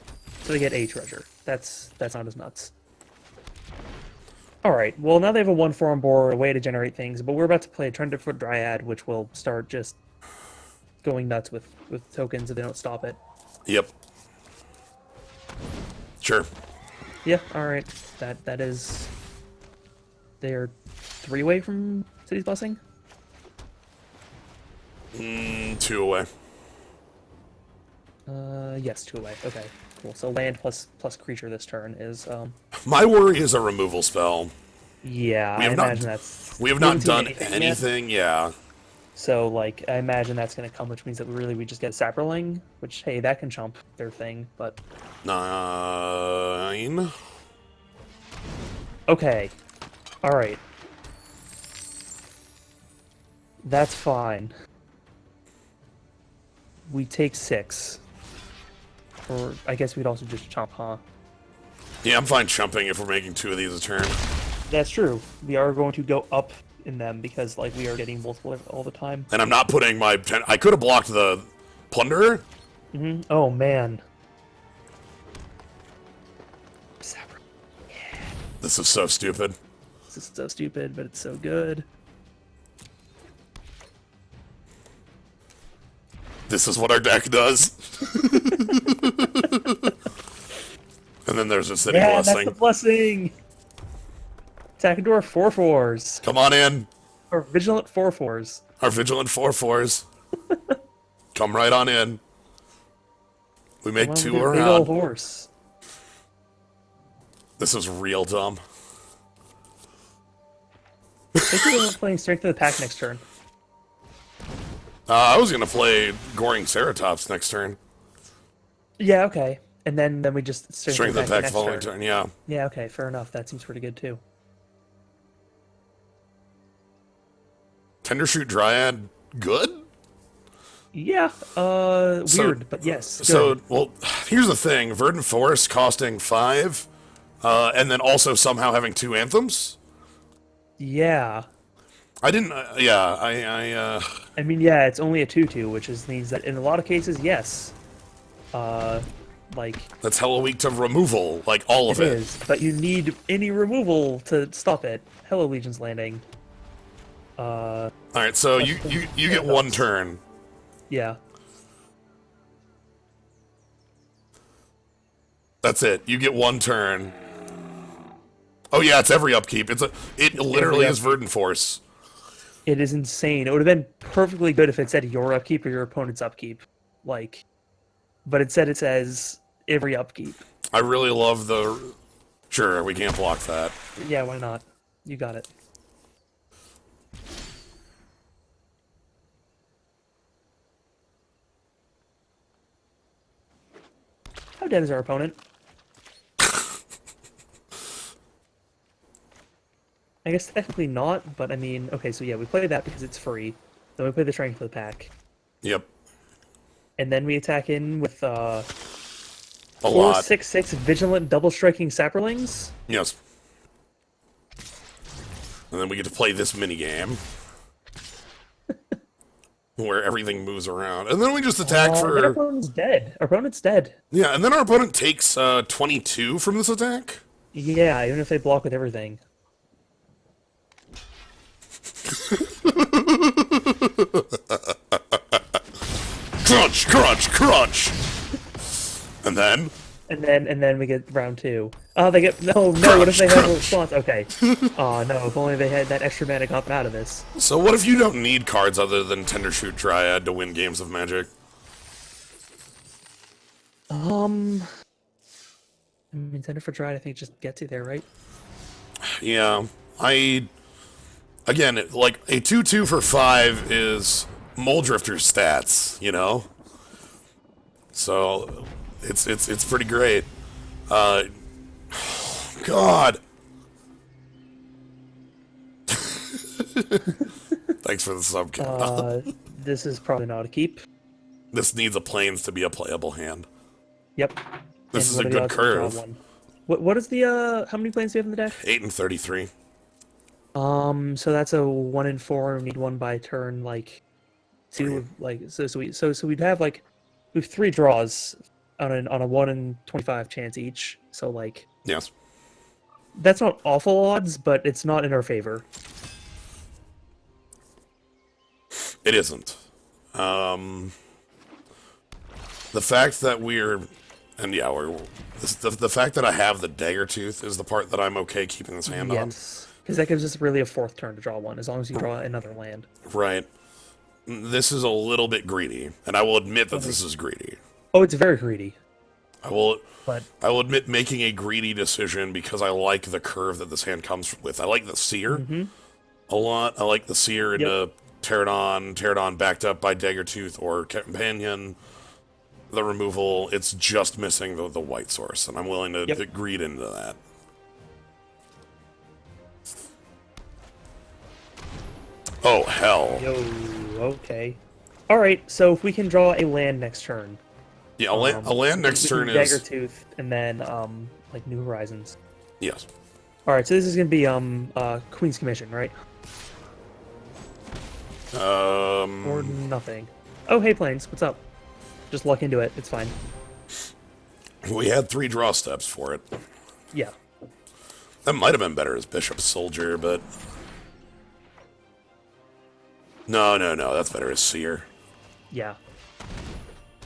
so they get a treasure. That's not as nuts. Alright, well now they have a 1/4 on board, a way to generate things, but we're about to play a Tenderfoot Dryad, which will start just going nuts with tokens if they don't stop it. Yep. Sure. Yeah, alright. That is... They're 3 away from City's Blessing? 2 away. Yes, 2 away. Okay, cool. So land plus creature this turn is, My worry is a removal spell. yeah, I imagine that's... We have not haven't seen done anything yet. anything, yeah. So, like, I imagine that's going to come, which means that we just get Saproling, which, hey, that can chump their thing, but... 9. Okay. Alright. That's fine. We take 6. Or I guess we'd also just chomp, huh? Yeah, I'm fine chumping if we're making 2 of these a turn. That's true. We are going to go up in them because like we are getting multiple all the time. And I'm not putting my... I could have blocked the Plunderer. Oh man. This is so stupid. This is so stupid, but it's so good. This is what our deck does. And then there's a City Yeah, Blessing. that's the blessing. Attack into our 4/4s. Come on in. Or vigilant 4/4s. Our Vigilant 4/4s. Come right on in. We make 2 Big old around. horse. This is real dumb. I think we're playing Strength of the Pack next turn. I was gonna play Goring Ceratops next turn. Yeah, okay. And then we just Strength of the Pack next following turn, yeah. Yeah, okay, fair enough. That seems pretty good too. Tendershoot Dryad, good? Yeah, weird, but yes. Good. So, well, here's the thing. Verdant Forest costing 5, and then also somehow having 2 anthems? Yeah. I didn't, I mean, yeah, it's only a 2/2, which means that in a lot of cases, yes. Like... That's hella weak to removal, like all of It it. is, but you need any removal to stop it. Hello, Legion's Landing. Alright, so you get 1 turn. Yeah. That's it. You get 1 turn. Oh yeah, it's every upkeep. It literally is Verdant Force. It is insane. It would have been perfectly good if it said your upkeep or your opponent's upkeep. Like, but instead it says every upkeep. I really love the... Sure, we can't block that. Yeah, why not? You got it. How dead is our opponent? I guess technically not, but I mean, okay, so yeah, we play that because it's free. Then we play the Strength of the Pack. Yep. And then we attack in with A 4/6/6 Vigilant Double Striking Saprolings. Yes. And then we get to play this minigame. Where everything moves around. And then we just attack Our for... opponent's dead. Our opponent's dead. Yeah, and then our opponent takes 22 from this attack? Yeah, even if they block with everything. Crunch, crunch, crunch! And then... And then we get round 2. Oh, they get... No, what if they have a response? Okay. Oh, no, if only they had that extra mana coming out of this. So what if you don't need cards other than Tendershoot Dryad to win games of Magic? I mean, Tender for Dryad, I think, just gets you there, right? Yeah, Again, like, a 2/2 for 5 is Moldrifter's stats, you know? So, it's pretty great. God. Thanks for the sub, Cal. This is probably not a keep. This needs a Plains to be a playable hand. Yep. This is what a are the good odds of draw curve. one? What is the, how many planes do you have in the deck? 8 and 33. So that's a 1 in 4, we need 1 by turn, like... So we'd have, like... We have 3 draws on a 1 in 25 chance each, so, like... Yes. That's not awful odds, but it's not in our favor. It isn't. The fact that the fact that I have the Daggertooth is the part that I'm okay keeping this hand on. Yes, because that gives us really a 4th turn to draw one, as long as you draw another land. Right. This is a little bit greedy, and I will admit that this is greedy. Oh, it's very greedy. I will But admit making a greedy decision because I like the curve that this hand comes with. I like the Seer a lot. I like the Seer into Pterodon backed up by Daggertooth or Companion. The removal, it's just missing the white source, and I'm willing to greed into that. Oh, hell. yo, okay. All right. So if we can draw a land next turn, Yeah, a land next turn Dagger is... Tooth, and then like New Horizons. Yes. All right, so this is gonna be Queen's Commission, right? Or nothing. Oh, hey Plains, what's up? Just luck into it. It's fine. We had 3 draw steps for it. Yeah. That might have been better as Bishop Soldier, but... No, that's better as Seer. Yeah.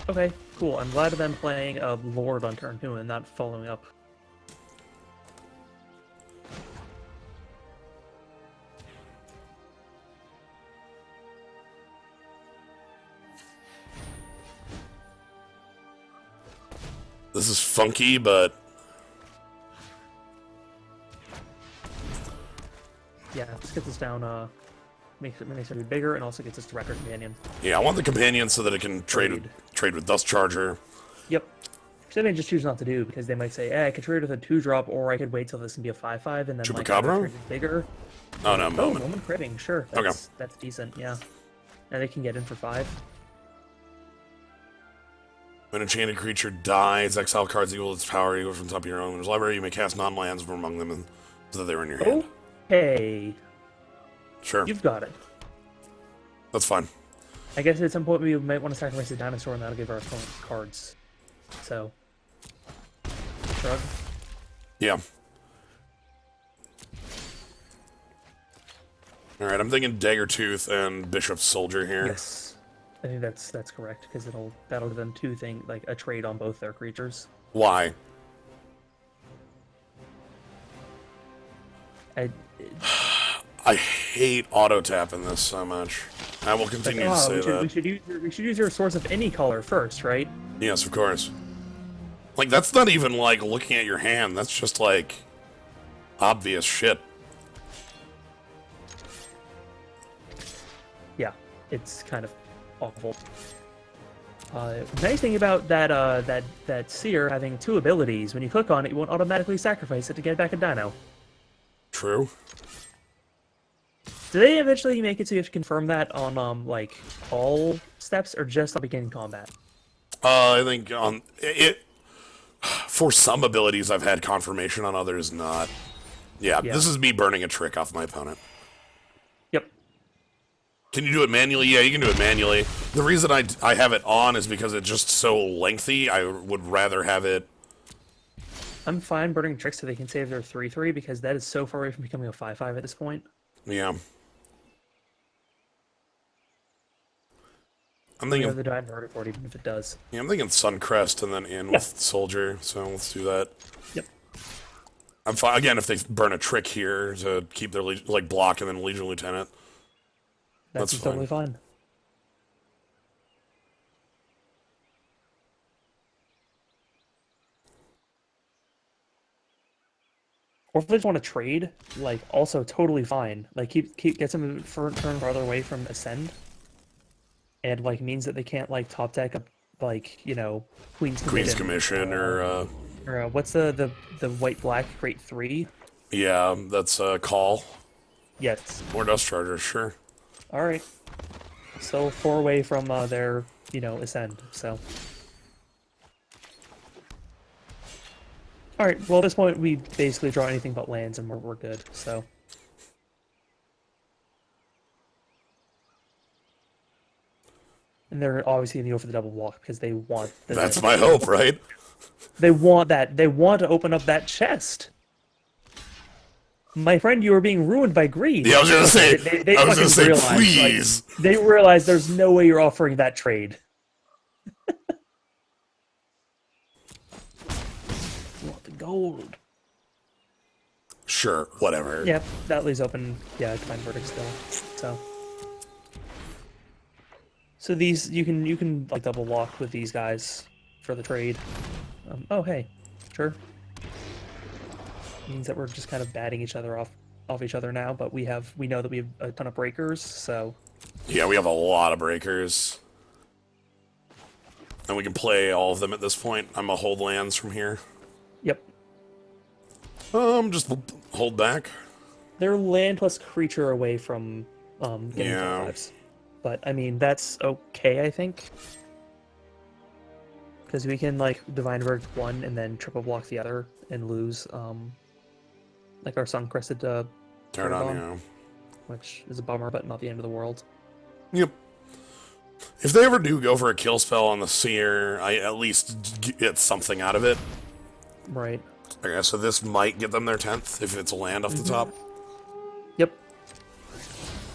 Okay, cool. I'm glad of them playing a Lord on turn 2 and not following up. This is funky, but... Yeah, let's get this down, makes it be bigger, and also gets us to Record Companion. Yeah, I want the companion so that it can trade with Dust Charger. Yep. Which they may just choose not to do, because they might say, hey, I could trade with a 2-drop, or I could wait till this can be a 5/5, and then like Chupacabra? trade bigger. Oh, no, Oh, moment. Moment Critting, sure. That's decent, yeah. And they can get in for 5. When an enchanted creature dies, exile cards equal its power equal from the top of your own owner's library. You may cast non-lands from among them so that they were in your hand. Okay. Sure. You've got it. That's fine. I guess at some point we might want to sacrifice a dinosaur, and that'll give our opponent cards. So. Shrug. Yeah. Alright, I'm thinking Dagger Tooth and Bishop Soldier here. Yes. I think that's correct, because that'll give them 2 things, like a trade on both their creatures. Why? I hate auto tapping this so much. I will continue to say that. We should use your source of any color first, right? Yes, of course. Like, that's not even, like, looking at your hand. That's just, like, obvious shit. Yeah, it's kind of awful. Nice thing about that Seer having 2 abilities, when you click on it, you won't automatically sacrifice it to get back a Dino. True. Do they eventually make it so you have to confirm that on like all steps, or just on beginning combat? I think on it for some abilities I've had confirmation, on others not. Yeah, this is me burning a trick off my opponent. Yep. Can you do it manually? Yeah, you can do it manually. The reason I have it on is because it's just so lengthy. I would rather have it. I'm fine burning tricks so they can save their 3/3, because that is so far away from becoming a 5/5 at this point. Yeah. I'm We thinking have the die inverted for it, even if it does. Yeah, I'm thinking Suncrest and then in with Soldier, so let's do that. Yep. I'm fine again if they burn a trick here to keep their like block and then Legion Lieutenant. That's totally fine. Or if they just want to trade, like, also totally fine. Like, get some for turn farther away from Ascend, and like means that they can't like top deck up, like, you know, Queen's Commission or what's the white black Great 3? yeah, that's Call Yes. or Dust Charger, sure. All right. So 4 away from their, you know, Ascend. So. All right. Well, at this point, we basically draw anything but lands, and we're good. So. And they're obviously going to go for the double walk because they want. That's my hope, right? They want that. They want to open up that chest. My friend, you are being ruined by greed. Yeah, I was gonna say. They I was gonna say, realize, please. Like, they realize there's no way you're offering that trade. You want the gold? Sure, whatever. Yep, that leaves open. Yeah, Divine Verdict still. So these you can like double walk with these guys for the trade. Oh hey, sure. Means that we're just kind of batting each other off each other now, but we know that we have a ton of breakers, so Yeah, we have a lot of breakers. And we can play all of them at this point. I'm gonna hold lands from here. Yep. Just hold back. They're land plus creature away from getting top lives. But I mean that's okay, I think. Because we can like divine verdict one and then triple block the other and lose like our sun crested Turn on, bomb, which is a bummer, but not the end of the world. Yep. If they ever do go for a kill spell on the Seer, I at least get something out of it. Right. Okay, so this might get them their 10th if it's a land off the top. Yep.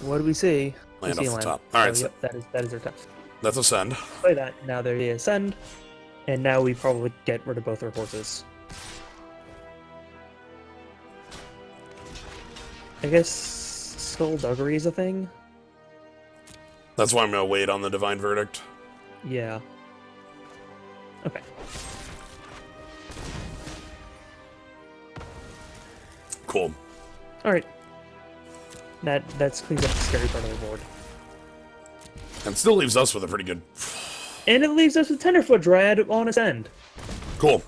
What do we see? Land we off see the top. Alright, so yep, that is their 10th. that's Ascend. Play that. Now they ascend, and now we probably get rid of both our horses. I guess Skullduggery is a thing. That's why I'm going to wait on the Divine Verdict. Yeah. Okay. Cool. Alright. That's cleans up the scary part of the board. And still leaves us with a pretty good... And it leaves us with Tenderfoot Dryad on its end. Cool.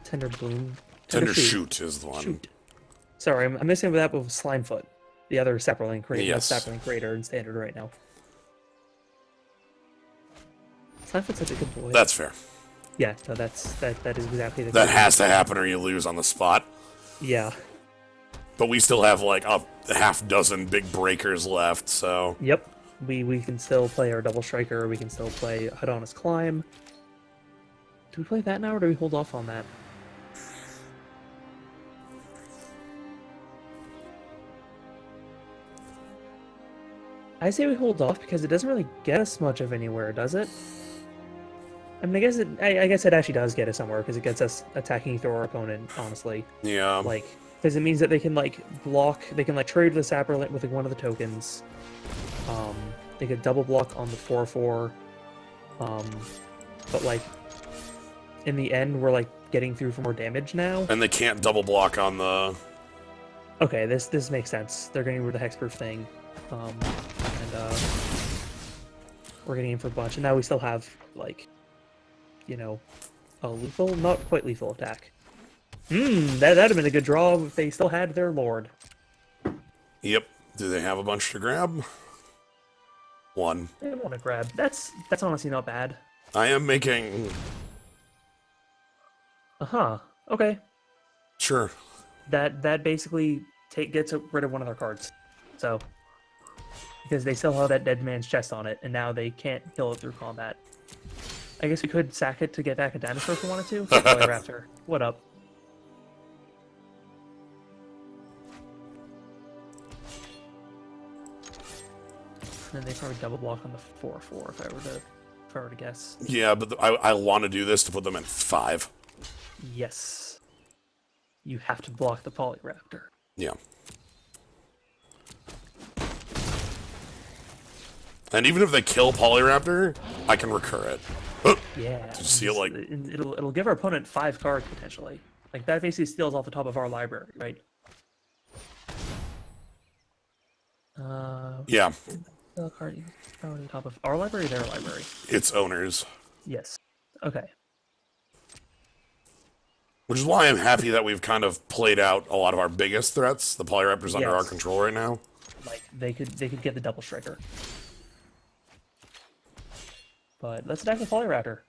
Tender Bloom. Tender Shoot is the one. Shoot. Sorry, I'm missing that with Slimefoot. The other sapling creator, Yes. sapling creator in standard right now. Slimefoot's such a good boy. That's fair. Yeah, no, that is exactly the That has to happen or you lose on the spot. Yeah. But we still have like a half dozen big breakers left, so... Yep. We can still play our double striker, we can still play Adonis Climb. Do we play that now or do we hold off on that? I say we hold off because it doesn't really get us much of anywhere, does it? I mean, I guess it actually does get us somewhere because it gets us attacking through our opponent, honestly. Yeah. Like, because it means that they can, like, block, they can, like, trade the Sapperlint with, like, one of the tokens. They could double block on the 4/4. But, like, in the end, we're, like, getting through for more damage now. And they can't double block on the... Okay, this makes sense. They're getting rid of the Hexproof thing. We're getting in for a bunch. And now we still have, like, you know, a lethal, not quite lethal attack. That'd have been a good draw if they still had their lord. Yep. Do they have a bunch to grab? One. I want to grab. That's honestly not bad. I am making... Okay. Sure. That basically gets rid of one of their cards. So, because they still have that dead man's chest on it, and now they can't kill it through combat. I guess we could sack it to get back a dinosaur if we wanted to. Raptor, what up? And they probably double block on the 4/4 if I were to guess. Yeah, but I want to do this to put them at 5. Yes. You have to block the Polyraptor. Yeah. And even if they kill Polyraptor, I can recur it. Yeah. Did you see it, like... It'll give our opponent 5 cards, potentially. Like, that basically steals off the top of our library, right? Yeah. Steal a card on the top of our library or their library? Its owners. Yes. Okay. Which is why I'm happy that we've kind of played out a lot of our biggest threats. The Polyraptor's under our Yes. control right now. Like, they could get the double striker. But let's attack the Polyraptor.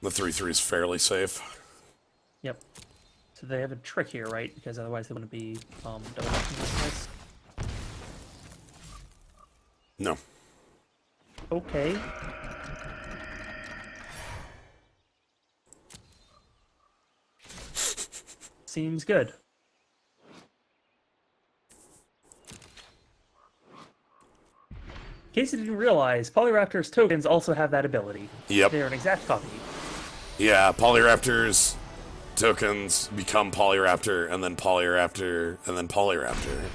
The 3/3 is fairly safe. Yep. So they have a trick here, right? Because otherwise they wouldn't be double blocking like this. No. Okay. Seems good. In case you didn't realize, Polyraptor's tokens also have that ability. Yep. They're an exact copy. Yeah, Polyraptor's tokens become Polyraptor, and then Polyraptor, and then Polyraptor. I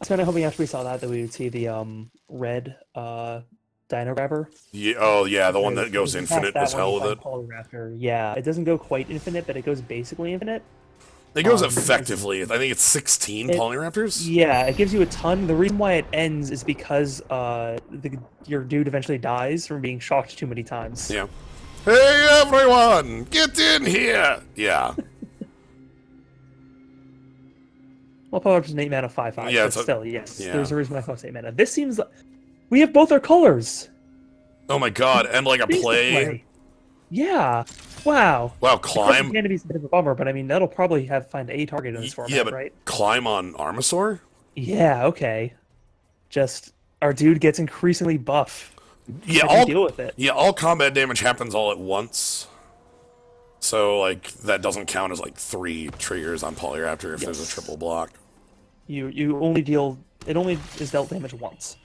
was kind of hoping after we saw that we would see the red Dino Grabber. Yeah, oh, yeah, the one that goes infinite as hell with it. Polyraptor. Yeah, it doesn't go quite infinite, but it goes basically infinite. It goes effectively. I think it's 16 Polyraptors? Yeah, it gives you a ton. The reason why it ends is because your dude eventually dies from being shocked too many times. Yeah. Hey, everyone! Get in here! Yeah. Well, power up is an 8 mana 5/5, Yeah, but it's a- still, yes. yeah. There's a reason why I cost 8 mana. This seems like we have both our colors. Oh my god, and like a Things to play. Yeah. Wow. Wow, Of course, climb. Canopy is a bit of a bummer, but I mean that'll probably find a target in this format, Yeah, but right? climb on Armasaur? Yeah. Okay. Just our dude gets increasingly buff. Yeah, I can deal with it. Yeah, all combat damage happens all at once. So, like, that doesn't count as, like, 3 triggers on Polyraptor if there's a Yes. triple block. You only deal. It only is dealt damage once.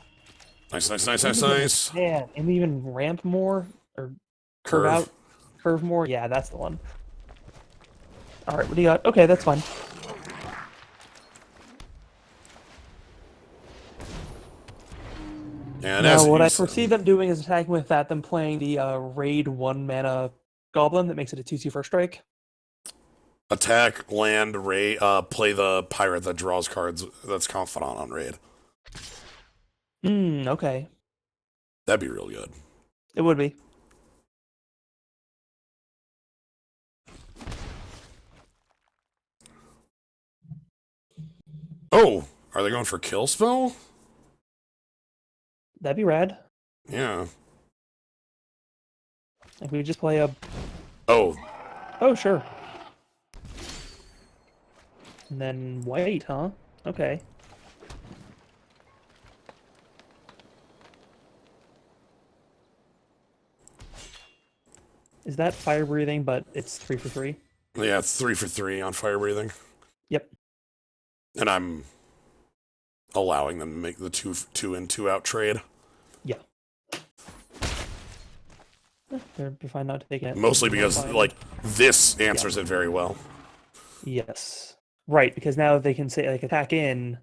Nice, nice, nice, nice, nice. Man, and even ramp more or curve out, curve more. Yeah, that's the one. All right, what do you got? Okay, that's fine. And Now, as what you I said- foresee them doing is attacking with that, them playing the raid 1 mana goblin that makes it a 2/2 first strike. attack, land, raid, play the pirate that draws cards that's confidant on raid. Okay. That'd be real good. It would be. Oh, are they going for kill spell? That'd be rad. Yeah. If we just play a... Oh, Oh, sure. And then white, huh? Okay. Is that fire breathing, but it's 3 for 3? yeah, it's 3 for 3 on fire breathing. Yep. And I'm allowing them to make the 2 in, 2 out trade. Yeah. They're fine not taking it. Mostly because, Fine. like, this answers it very well. Yes. Right, because now they can say, like, attack in,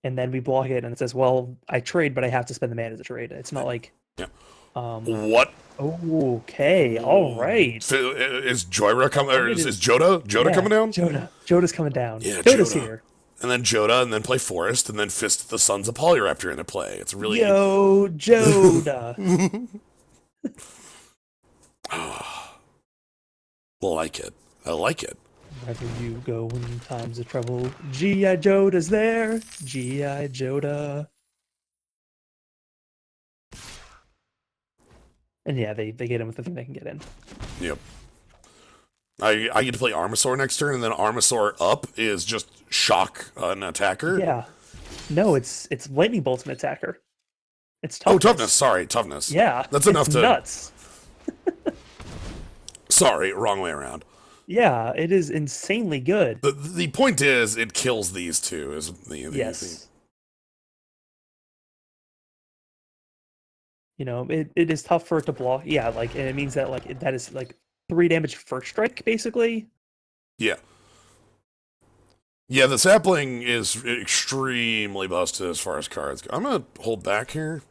and then we block it, and it says, well, I trade, but I have to spend the mana to trade. It's not like... Yeah. What? What? Okay, all right. So, is Joyra coming, or It is is- Joda? Joda Yeah, coming down? Joda's coming down. Yeah, Joda's Joda. here. And then Joda, and then play Forest, and then Fist the Sons of Polyraptor into play. It's really... Yo, Joda. like it. I like it. Wherever you go in times of trouble, G.I. Joda's there. G.I. Joda. And yeah, they get in with the thing they can get in. Yep. I get to play Armasaur next turn, and then Armasaur up is just shock an attacker. Yeah. No, it's lightning bolt's an attacker. It's Oh, toughness. toughness. Sorry, toughness. Yeah. That's enough it's to... nuts. Sorry, wrong way around. Yeah, it is insanely good. The point is, it kills these two. Is the Yes. You know, it is tough for it to block. Yeah, like, and it means that, like, that is, like, 3 damage first strike, basically. Yeah. Yeah, the sapling is extremely busted as far as cards go. I'm gonna hold back here.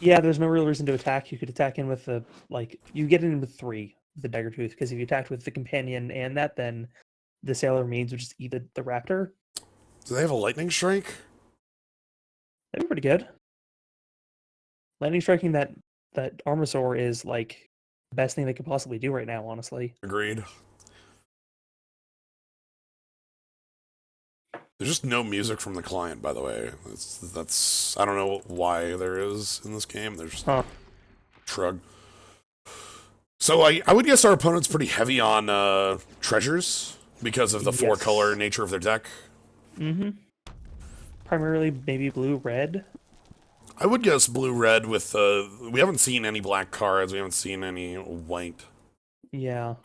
Yeah, there's no real reason to attack. You could attack in with the, like, you get in with 3, the Dagger Tooth, because if you attacked with the Companion and that, then the Sailor Means would just eat the Raptor. Do they have a lightning strike? That'd be pretty good. Lightning striking that Armasaur is, like, the best thing they could possibly do right now, honestly. Agreed. There's just no music from the client, by the way. That's I don't know why there is in this game. There's shrug. So I would guess our opponent's pretty heavy on treasures because of the 4-color nature of their deck. Mm-hmm. Primarily maybe blue, red. I would guess blue-red with we haven't seen any black cards. We haven't seen any white. Yeah.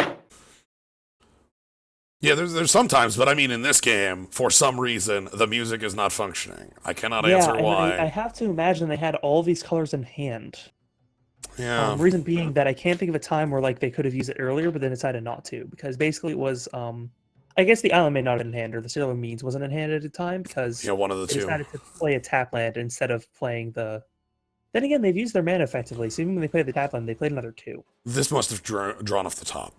Yeah, there's sometimes, but I mean, in this game, for some reason, the music is not functioning. I cannot answer and why. I have to imagine they had all these colors in hand. Yeah. Reason being that I can't think of a time where, like, they could have used it earlier, but then decided not to, because basically it was, I guess the island may not have been in hand, or the Sailor Means wasn't in hand at the time, because Yeah, one of the they two. decided to play a tap land instead of playing the... Then again, they've used their mana effectively, so even when they played the tap land, they played another 2. This must have drawn off the top.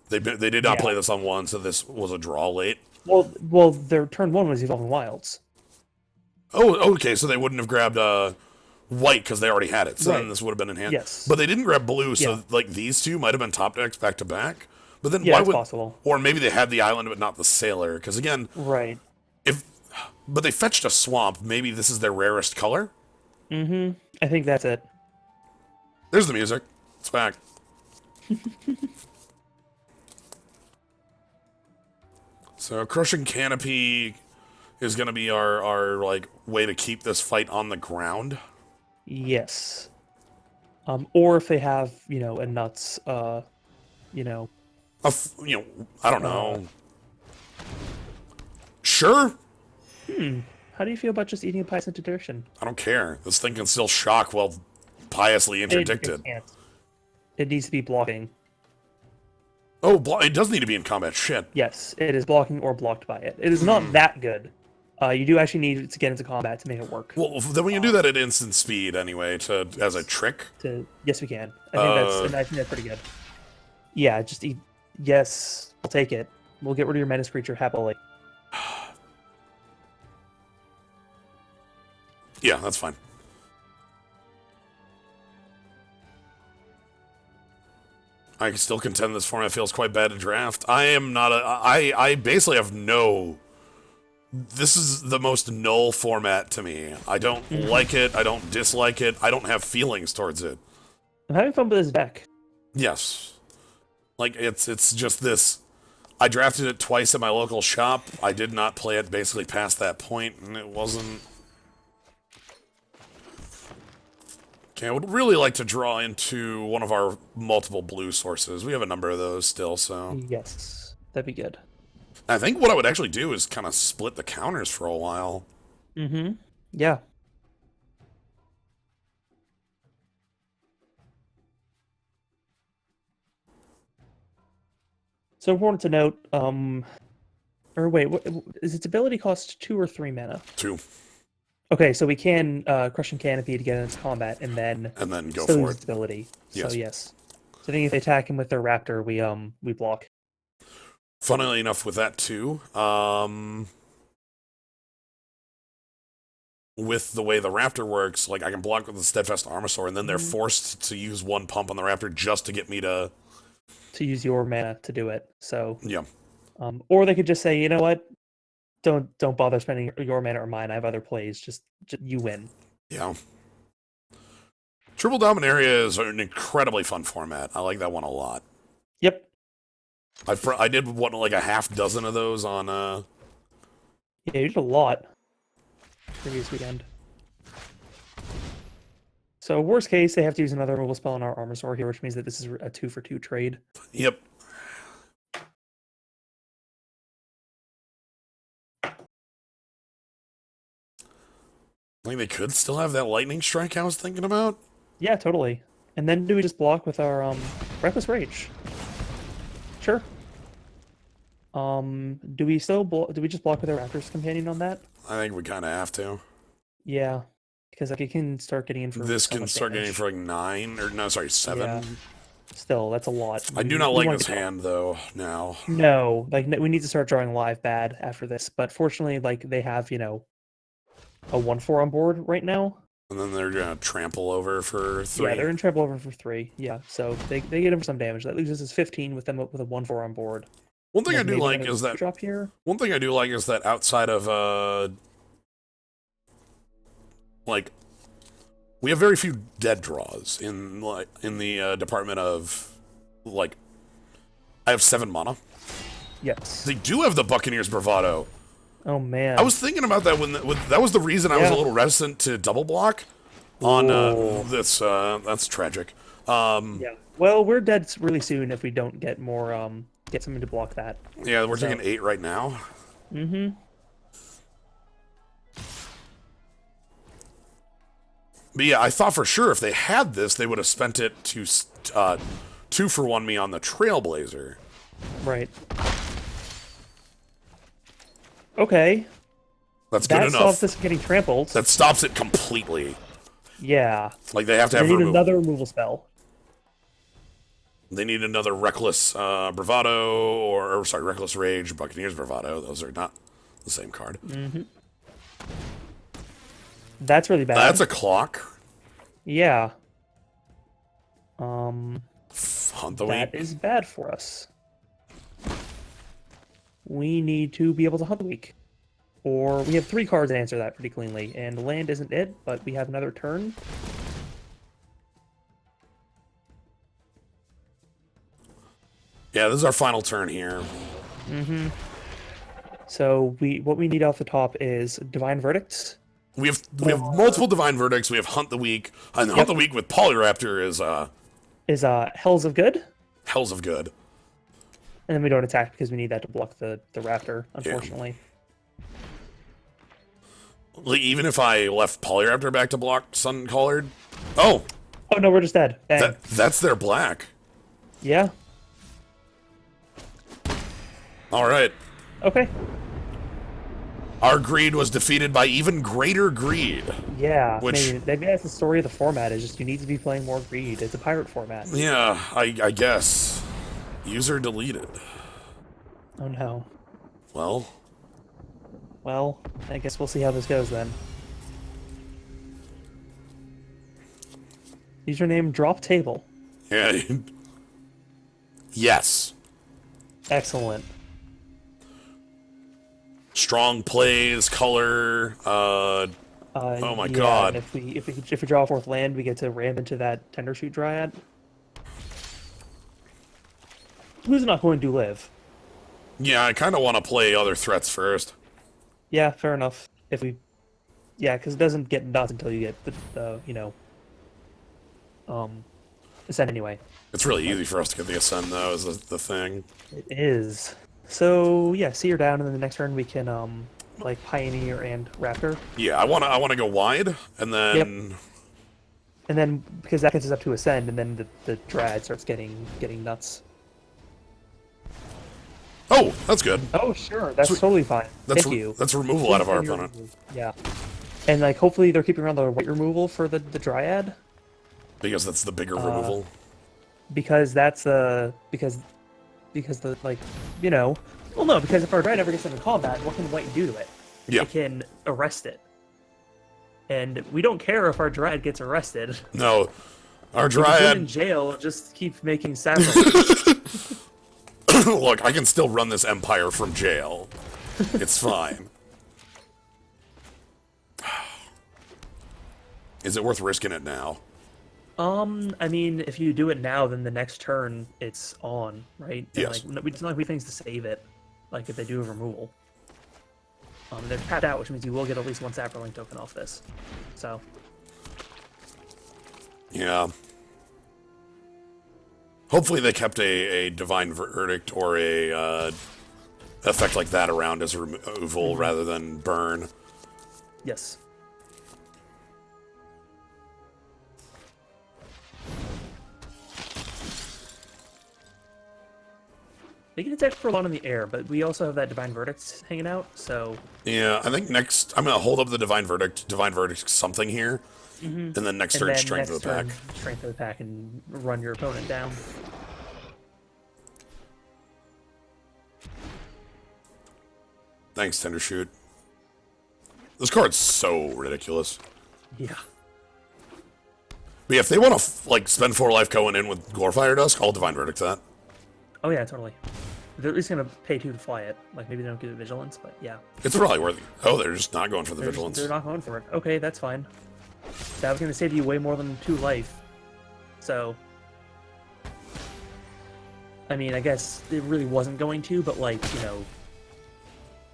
They did not Yeah. play this on 1, so this was a draw late. Well, their turn 1 was Evolving Wilds. Oh, okay, so they wouldn't have grabbed white because they already had it. So then Right. this would have been in hand. Yes. But they didn't grab blue, so Yeah. like these two might have been top decks back to back. But then Yeah, why it's would possible. or maybe they had the island but not the sailor? Because again, Right. if but they fetched a swamp, maybe this is their rarest color. Mm-hmm. I think that's it. There's the music. It's back. So crushing canopy is going to be our like way to keep this fight on the ground. Yes. Or if they have, a nuts, you know, I don't know. Sure, how do you feel about just eating a pious interdiction? I don't care. This thing can still shock while piously interdicted. It can't. It needs to be blocking. Oh, it does need to be in combat. Shit. Yes, it is blocking or blocked by it. It is not that good. You do actually need to get into combat to make it work. Well, then we can do that at instant speed anyway, as a trick. Yes, we can. I think that's pretty good. Yeah, just eat. Yes, I'll take it. We'll get rid of your menace creature happily. Yeah, that's fine. I can still contend this format feels quite bad to draft. I am not I basically have no. This is the most null format to me. I don't like it. I don't dislike it. I don't have feelings towards it. I'm having fun with this deck. Yes. Like, it's just this. I drafted it twice at my local shop. I did not play it basically past that point, and it wasn't. Okay, I would really like to draw into one of our multiple blue sources. We have a number of those still, so. Yes, that'd be good. I think what I would actually do is kind of split the counters for a while. Mm-hmm. Yeah. So important to note, or wait, what is its ability cost 2 or 3 mana? 2. Okay, so we can Crushing Canopy to get into combat and then Go still for use it. its ability. Yes. So yes. So I think if they attack him with their raptor, we block. Funnily enough, with that too, with the way the raptor works, like I can block with the steadfast armosaur, and then they're forced to use 1 pump on the raptor just to get me to use your mana to do it. So yeah. Or they could just say, you know what, don't bother spending your mana or mine. I have other plays. Just you win. Yeah. Triple Dominaria is an incredibly fun format. I like that one a lot. Yep. I did like a half dozen of those on Yeah, you did a lot previous weekend. So worst case, they have to use another removal spell on our Armosaur here, which means that this is a 2-for-2 trade. Yep. I think they could still have that lightning strike I was thinking about. Yeah, totally. And then do we just block with our Reckless Rage? Sure. Do we just block with our Raptor's Companion on that? I think we kind of have to. Yeah, because like it can start getting in for This so can much start getting damage. for like 9 or no, sorry, 7. Yeah. Still, that's a lot. I do not We like wanna this get- hand though. Now No, like we need to start drawing live bad after this. But fortunately, like they have a 1/4 on board right now. and then they're gonna trample over for 3. Yeah, they're in trouble over for 3. Yeah, so they get him for some damage. That leaves us as 15 with them with a 1/4 on board. One thing I Like, do maybe like another is that drop here. One thing I do like is that outside of like we have very few dead draws in the department of like I have 7 mana. Yes. They do have the Buccaneers Bravado. Oh man. I was thinking about that when that was the reason I was a Yeah. little reticent to double block on Ooh. this. That's tragic. Yeah. Well, we're dead really soon if we don't get more get something to block that. Yeah, we're So- taking 8 right now. Mm-hmm. But yeah, I thought for sure if they had this, they would have spent it to 2-for-1 me on the Trailblazer. Right. Okay. That's good That enough. stops us from getting trampled. That stops it completely. Yeah. Like they have to They have need removal. another removal spell. They need another Reckless Bravado or sorry, Reckless Rage, Buccaneers Bravado. Those are not the same card. That's really bad. That's a clock. Yeah. Hunt the That week. is bad for us. We need to be able to hunt the week. Or we have 3 cards that answer that pretty cleanly, and land isn't it, but we have another turn. Yeah, this is our final turn here. So what we need off the top is Divine Verdicts. We have multiple divine verdicts. We have hunt the week, and hunt Yep. the week with Polyraptor is Hells of Good, hells of good. and then we don't attack because we need that to block the raptor, unfortunately. Like, even if I left Polyraptor back to block Sun Collared, oh, Oh no, we're just dead. Dang. that's their black. Yeah. All right, Okay. our greed was defeated by even greater greed. Yeah. Which- maybe that's the story of the format. Is just you need to be playing more Greed. It's a pirate format. Yeah, I guess. User deleted. Oh no. Well, Well, I guess we'll see how this goes then. Username drop table. yeah. Yes. Excellent. Strong plays, color. Oh my Yeah, god. and if we draw a 4th land, we get to ram into that Tender Shoot Dryad. Who's not going to live? Yeah, I kind of want to play other threats first. Yeah, fair enough. Yeah, because it doesn't get nuts until you get the Ascend anyway. It's really easy for us to get the Ascend, though, is the thing. It is. So yeah, see her down, and then the next turn we can like Pioneer and Raptor, Yeah, I wanna go wide, and then and then because that gets us up to Ascend, and then the Dryad starts getting nuts. oh, that's good. Oh sure, that's Sweet. totally fine. That's Thank you. that's removal out of our Please send your opponent. removal. Yeah, and like hopefully they're keeping around the white removal for the Dryad, Because that's the bigger removal. because that's because the like well no, because if our Dryad ever gets into combat, what can white do to it? Yeah. It can arrest it. And we don't care if our Dryad gets arrested. No, our If you put it in Dryad. jail, just keep making sacrifices. Look, I can still run this empire from jail. It's fine. Is it worth risking it now? I mean, if you do it now, then the next turn it's on, right? And, Yes. Like, it's not like we things to save it, like if they do a removal. They're tapped out, which means you will get at least 1 Saproling token off this. So, Yeah. Hopefully they kept a divine verdict or a effect like that around as removal rather than burn. yes. They can attack for a lot in the air, but we also have that Divine Verdict hanging out, so... Yeah, I think next I'm gonna hold up the divine verdict something here, and then next turn strength of the pack. Strength of the pack and run your opponent down. Thanks, Tender Shoot. This card's so ridiculous. Yeah. But yeah, if they want to like spend 4 life going in with Glorifire Dusk, I'll divine verdict that. Oh yeah, totally. They're at least gonna pay 2 to fly it. Like maybe they don't give it vigilance, but yeah. It's probably worth it. Oh, they're just not going for the vigilance. They're not going for it. Okay, that's fine. That was gonna save you way more than 2 life. So I mean, I guess it really wasn't going to, but like,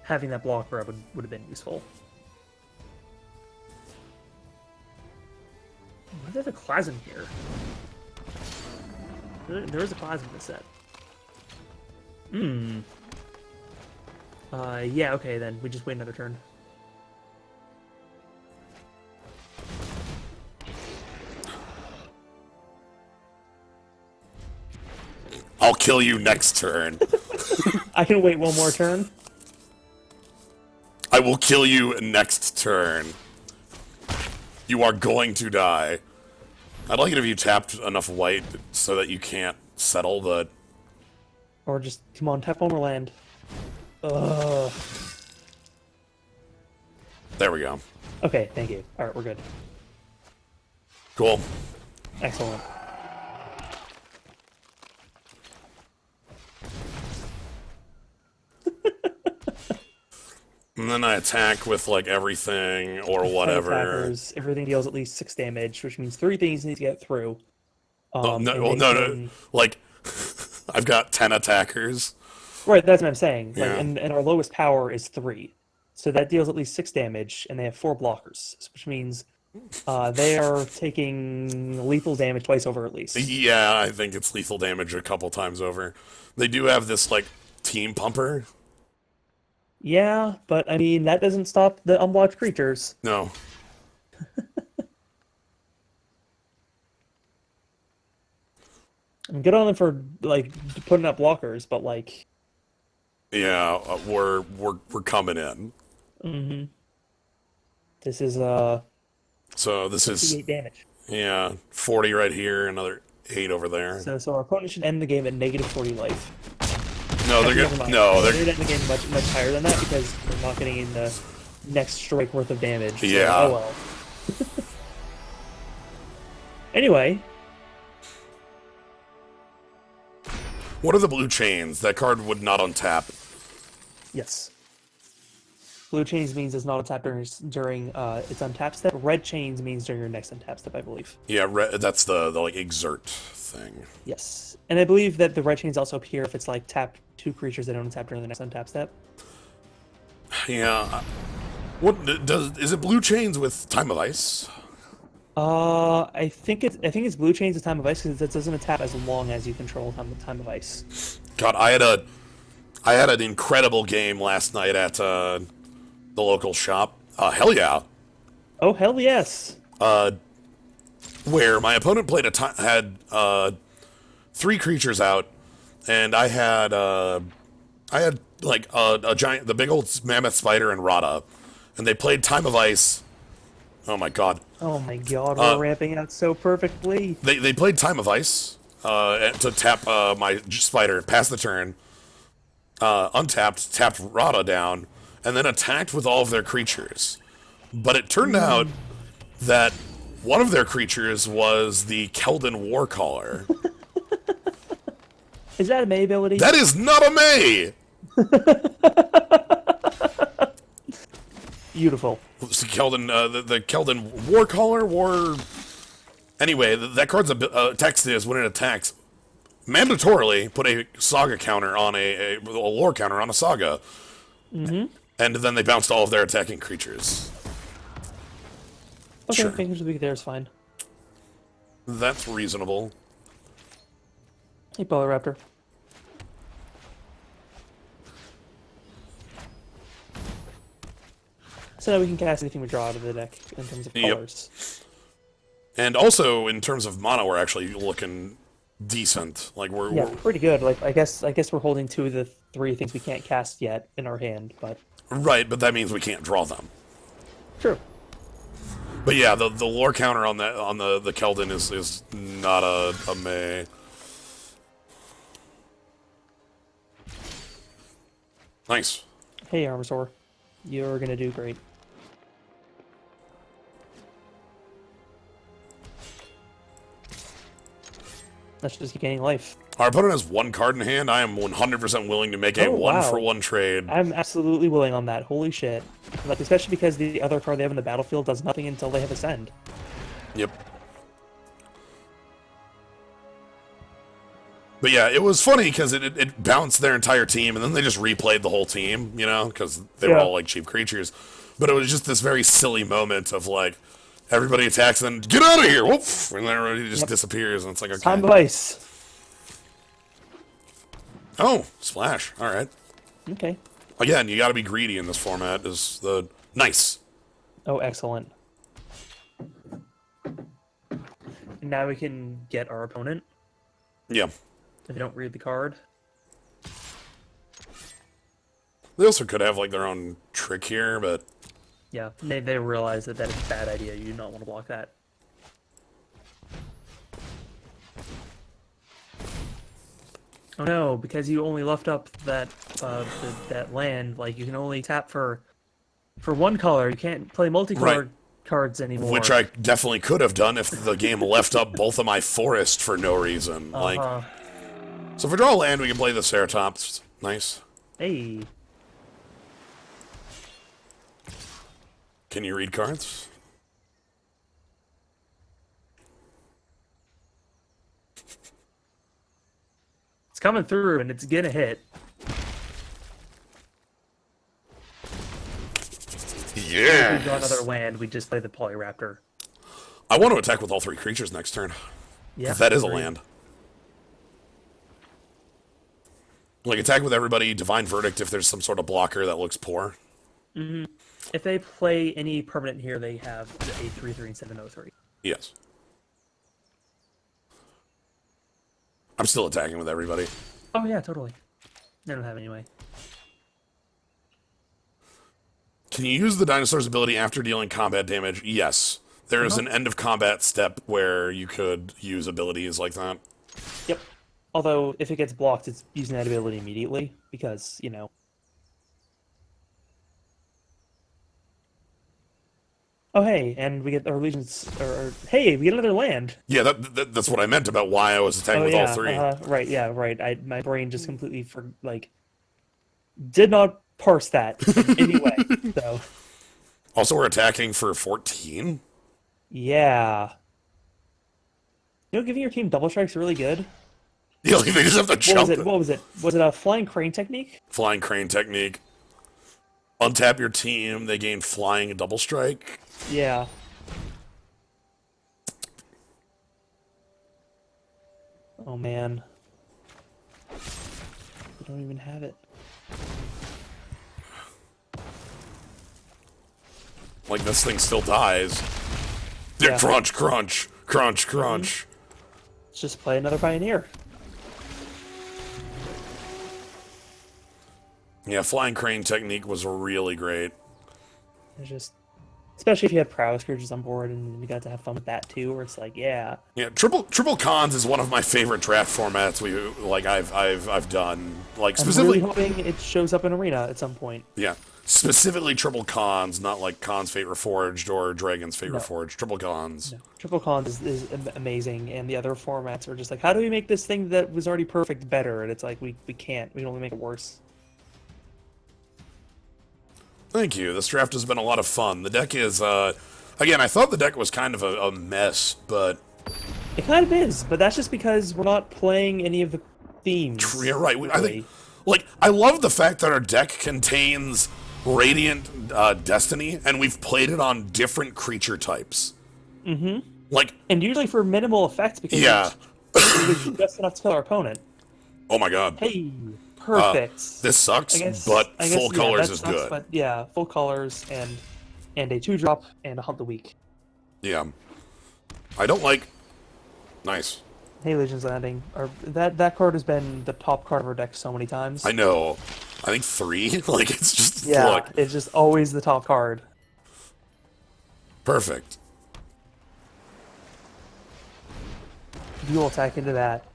having that blocker would have been useful. Why is there a Klasm here? There is a Klasm in this set. Yeah, okay, then. We just wait another turn. I'll kill you next turn. I can wait one more turn. I will kill you next turn. You are going to die. I'd like it if you tapped enough white so that you can't settle, but... Or just, come on, tap one more land. Ugh. There we go. Okay, thank you. Alright, we're good. Cool. Excellent. And then I attack with like everything or 10 whatever. attackers, everything deals at least 6 damage, which means 3 things need to get through. Oh, no, And well, they no, can... no, like I've got 10 attackers. Right, that's what I'm saying. Like, Yeah. and our lowest power is 3. So that deals at least 6 damage, and they have 4 blockers, which means they are taking lethal damage twice over at least. Yeah, I think it's lethal damage a couple times over. They do have this like team pumper. Yeah, but I mean, that doesn't stop the unblocked creatures. No. I mean, good on them for, like, putting up blockers, but, like... Yeah, we're coming in. Mm-hmm. This is, So this is 58 damage. yeah, 40 right here, another 8 over there. So our opponent should end the game at negative 40 life. No, they're Never gonna mind. no, They're they're gonna end the game much higher than that because they're not getting in the next strike worth of damage. So, Yeah. oh well. Anyway, What are the blue chains? That card would not untap. yes. Blue chains means it's not untapped during its untap step. Red chains means during your next untap step, I believe. Yeah, that's the like exert thing. Yes. And I believe that the red chains also appear if it's like tap 2 creatures that don't untap during the next untap step. Yeah. What is it blue chains with Time of Ice? I think it's blue chains with Time of Ice because it doesn't attack as long as you control Time of Ice. God, I had an incredible game last night at the local shop. Hell yeah. Oh hell yes! Where my opponent played had 3 creatures out, and I had like a giant, the big old mammoth spider and Rada, and they played Time of Ice. Oh my god. Oh my god, we're ramping out so perfectly. They played Time of Ice to tap my spider, pass the turn, untapped, tapped Rada down, and then attacked with all of their creatures. But it turned out that one of their creatures was the Keldon Warcaller. Is that a May ability? That is not a May! Beautiful. Keldon, the Keldon Warcaller. Anyway, that card's text is when it attacks, mandatorily put a saga counter on a lore counter on a saga. Mm-hmm. And then they bounced all of their attacking creatures. Okay, Sure. Fingers of the Week there is fine. That's reasonable. Hey, Raptor. So now we can cast anything we draw out of the deck in terms of Yep. colors. And also, in terms of mana, we're actually looking decent. Like Yeah, pretty good. Like I guess we're holding 2 of the 3 things we can't cast yet in our hand, but right, but that means we can't draw them. true. But yeah, the lore counter on the Keldon is not a May. Nice. Hey, Armasaur. You're gonna do great. Let's just keep gaining life. Our opponent has 1 card in hand. I am 100% willing to make a Oh, wow. 1-for-1 trade. I'm absolutely willing on that. Holy shit. Like, especially because the other card they have in the battlefield does nothing until they have Ascend. Yep. But yeah, it was funny because it bounced their entire team, and then they just replayed the whole team, you know, because they were Yeah. all like cheap creatures. But it was just this very silly moment of like, everybody attacks and then, get out of here! Whoop! And then everybody just disappears, and it's like, okay. Time of Ice. Oh, splash. Alright. Okay. Again, you gotta be greedy in this format, is the... Nice. Oh, excellent. And now we can get our opponent. Yeah. If they don't read the card. They also could have like their own trick here, but... Yeah, they realize that is a bad idea. You do not want to block that. Oh no, because you only left up that that land, like you can only tap for 1 color. You can't play multicolored cards anymore. Which I definitely could have done if the game left up both of my forest for no reason. Like, so if we draw a land, we can play the Ceratops. Nice. Hey. Can you read cards? It's coming through, and it's gonna hit. Yeah. If we draw another land, we just play the Polyraptor. I want to attack with all 3 creatures next turn. Yeah, That is a land. Like, attack with everybody, Divine Verdict if there's some sort of blocker that looks poor. Mm-hmm. If they play any permanent here, they have a 3/3 instead of no 3. Yes. I'm still attacking with everybody. Oh yeah, totally. They don't have anyway. Can you use the dinosaur's ability after dealing combat damage? Yes. There is an end of combat step where you could use abilities like that. Yep. Although, if it gets blocked, it's using that ability immediately, because, you know. Oh, hey, and we get our legions, or hey, we get another land. Yeah, that's what I meant about why I was attacking with all 3. Right, yeah, right. My brain just completely, did not parse that in any way, so. Also, we're attacking for 14? Yeah. You know, giving your team double strike's really good. Yeah, like they just have to jump. What was it? Was it a flying crane technique? Flying crane technique. Untap your team, they gain flying and double strike. Yeah. Oh man. We don't even have it. Like, this thing still dies. Yeah. Crunch, crunch, crunch, crunch. Let's just play another Pioneer. Yeah, flying crane technique was really great. It's just, especially if you had prowess creatures on board and you got to have fun with that too, where it's like, yeah. Yeah, triple cons is one of my favorite draft formats I've done. Like, specifically, I'm really hoping it shows up in Arena at some point. Yeah, specifically triple cons, not like Cons Fate Reforged or Dragon's Fate Reforged. Triple cons. No. Triple cons is amazing, and the other formats are just like, how do we make this thing that was already perfect better? And it's like, we can't. We can only make it worse. Thank you. This draft has been a lot of fun. The deck is, again, I thought the deck was kind of a mess, but... It kind of is, but that's just because we're not playing any of the themes. You're right. Really. I think, like, I love the fact that our deck contains Radiant Destiny, and we've played it on different creature types. Mm-hmm. Like... And usually for minimal effects, because it's just enough to kill our opponent. Oh my god. Hey... Perfect. This sucks, but full colors is good. But yeah, full colors and a 2-drop and a Hunt the Weak. Yeah. I don't like... Nice. Hey, Legion's Landing. That card has been the top card of our deck so many times. I know. I think 3? Like, it's just... Yeah, look. it's just always the top card. Perfect. You will attack into that.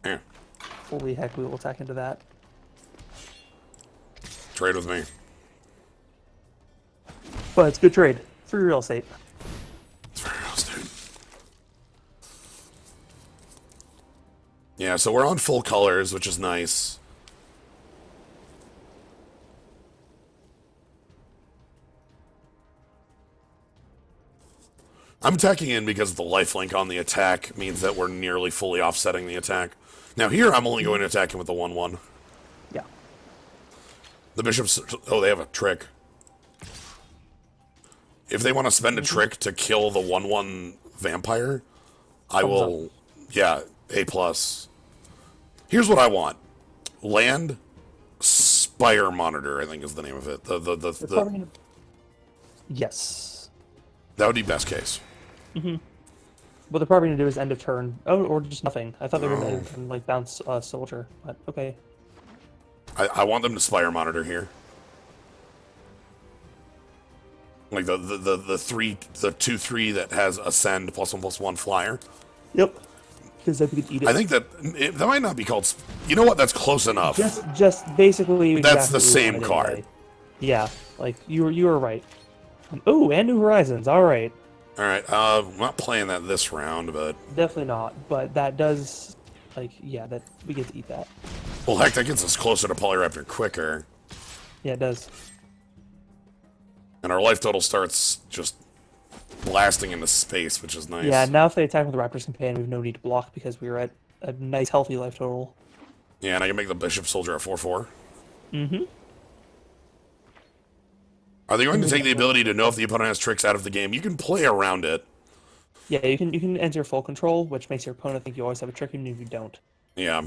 Yeah. Holy heck, we will attack into that. Trade with me. But it's good trade. Free real estate. It's free real estate. Yeah, so we're on full colors, which is nice. I'm attacking in because the lifelink on the attack means that we're nearly fully offsetting the attack. Now here, I'm only going to attack him with the 1/1. Yeah. The bishops... Oh, they have a trick. If they want to spend a trick to kill the 1/1 vampire, I will... Yeah, A+. Here's what I want. Land Spire Monitor, I think is the name of it. Yes. That would be best case. Mm-hmm. What they're probably going to do is end of turn. Oh, or just nothing. I thought they were going to end of turn, like bounce Soldier, but okay. I want them to Spire Monitor here. Like the 2/3 that has Ascend +1/+1 flyer. Yep. Because then we could eat it. I think that that might not be called... You know what? That's close enough. Just basically... That's the same card. Yeah, like you were right. Oh, and New Horizons. All right, All right, I'm not playing that this round, but definitely not. But that does, like, yeah, that we get to eat that. well, heck, that gets us closer to Polyraptor quicker, Yeah, it does. and our life total starts just blasting into space, which is nice. Yeah, now if they attack with the Raptor's Companion, we have no need to block because we were at a nice, healthy life total. Yeah, and I can make the Bishop Soldier a 4/4. Mm-hmm. Are they going to take the ability to know if the opponent has tricks out of the game? You can play around it. Yeah, you can enter full control, which makes your opponent think you always have a trick, even if you don't. Yeah.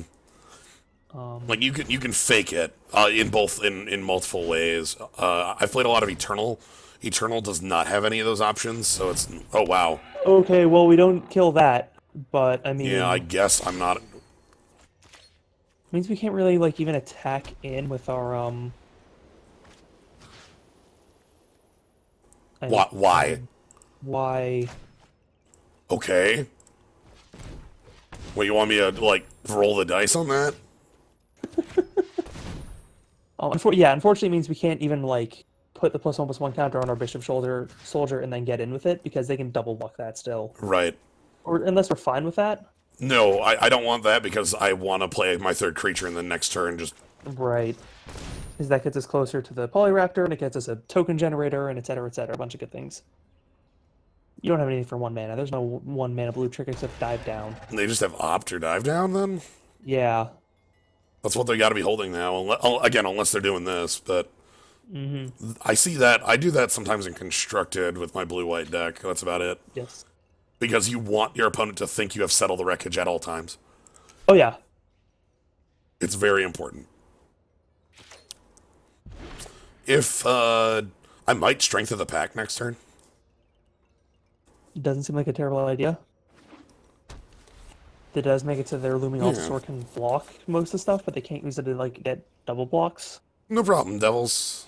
Like you can fake it in multiple ways. I've played a lot of Eternal. Eternal does not have any of those options, so it's wow. Okay, well we don't kill that, but I mean, Yeah, I guess I'm not. means we can't really like even attack in with our Why? Why? Okay. Wait, you want me to like roll the dice on that? Yeah, unfortunately, it means we can't even like put the +1/+1 counter on our Bishop soldier and then get in with it because they can double block that still. Right. Or unless we're fine with that. No, I don't want that because I want to play my third creature in the next turn. Just Right. Because that gets us closer to the Polyraptor, and it gets us a token generator, and et cetera, a bunch of good things. You don't have anything for 1 mana. There's no 1 mana blue trick except Dive Down. they just have opt or dive down. Then Yeah. that's what they got to be holding now. Again, unless they're doing this, but. Mm-hmm. I see that. I do that sometimes in Constructed with my blue-white deck. That's about it. Yes. Because you want your opponent to think you have settled the wreckage at all times. Oh, yeah. It's very important. If, I might Strength of the Pack next turn. Doesn't seem like a terrible idea. It does make it so their Looming Altasaur can block most of the stuff, but they can't use it to, like, get double blocks. No problem, Devils.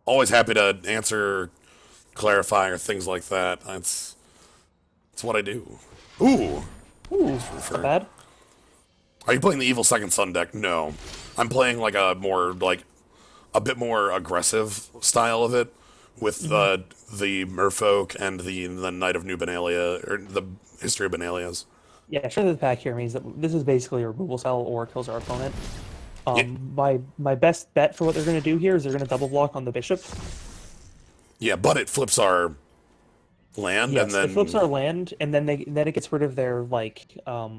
Always happy to answer, clarify, or things like that. That's what I do. Ooh. Ooh, not bad. Are you playing the Evil Second Son deck? No. I'm playing like a bit more aggressive style of it with the Merfolk and the Knight of New Benalia, or the History of Benalias. Yeah, Strength of the Pack here means that this is basically a removal spell or kills our opponent. My best bet for what they're going to do here is they're going to double block on the Bishop. Yeah, but it flips our land, Yes, and then it flips our land, and then it gets rid of their like. I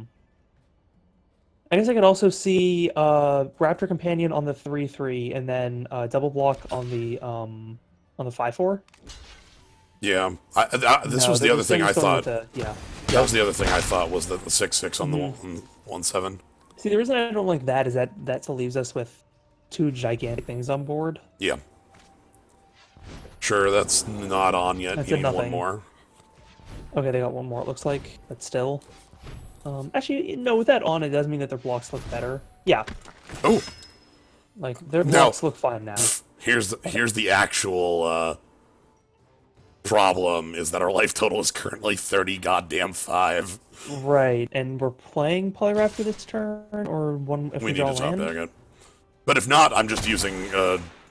guess I could also see Raptor Companion on the 3/3, and then double block on the 5/4. Yeah, this was the other thing I thought. That was the other thing I thought was that the 6/6 on the 1/7. See, the reason I don't like that is that still leaves us with 2 gigantic things on board. Yeah. Sure, that's not on yet. That's You a need nothing. one more. Okay, they got one more, it looks like, but still. Actually, no, with that on, it does mean that their blocks look better. Yeah, Oh, like, their blocks look fine now. here's the actual problem is that our life total is currently 30 goddamn 5. Right, and we're playing Polyraptor this turn, or one if we We need draw to top land? deck it. But if not, I'm just using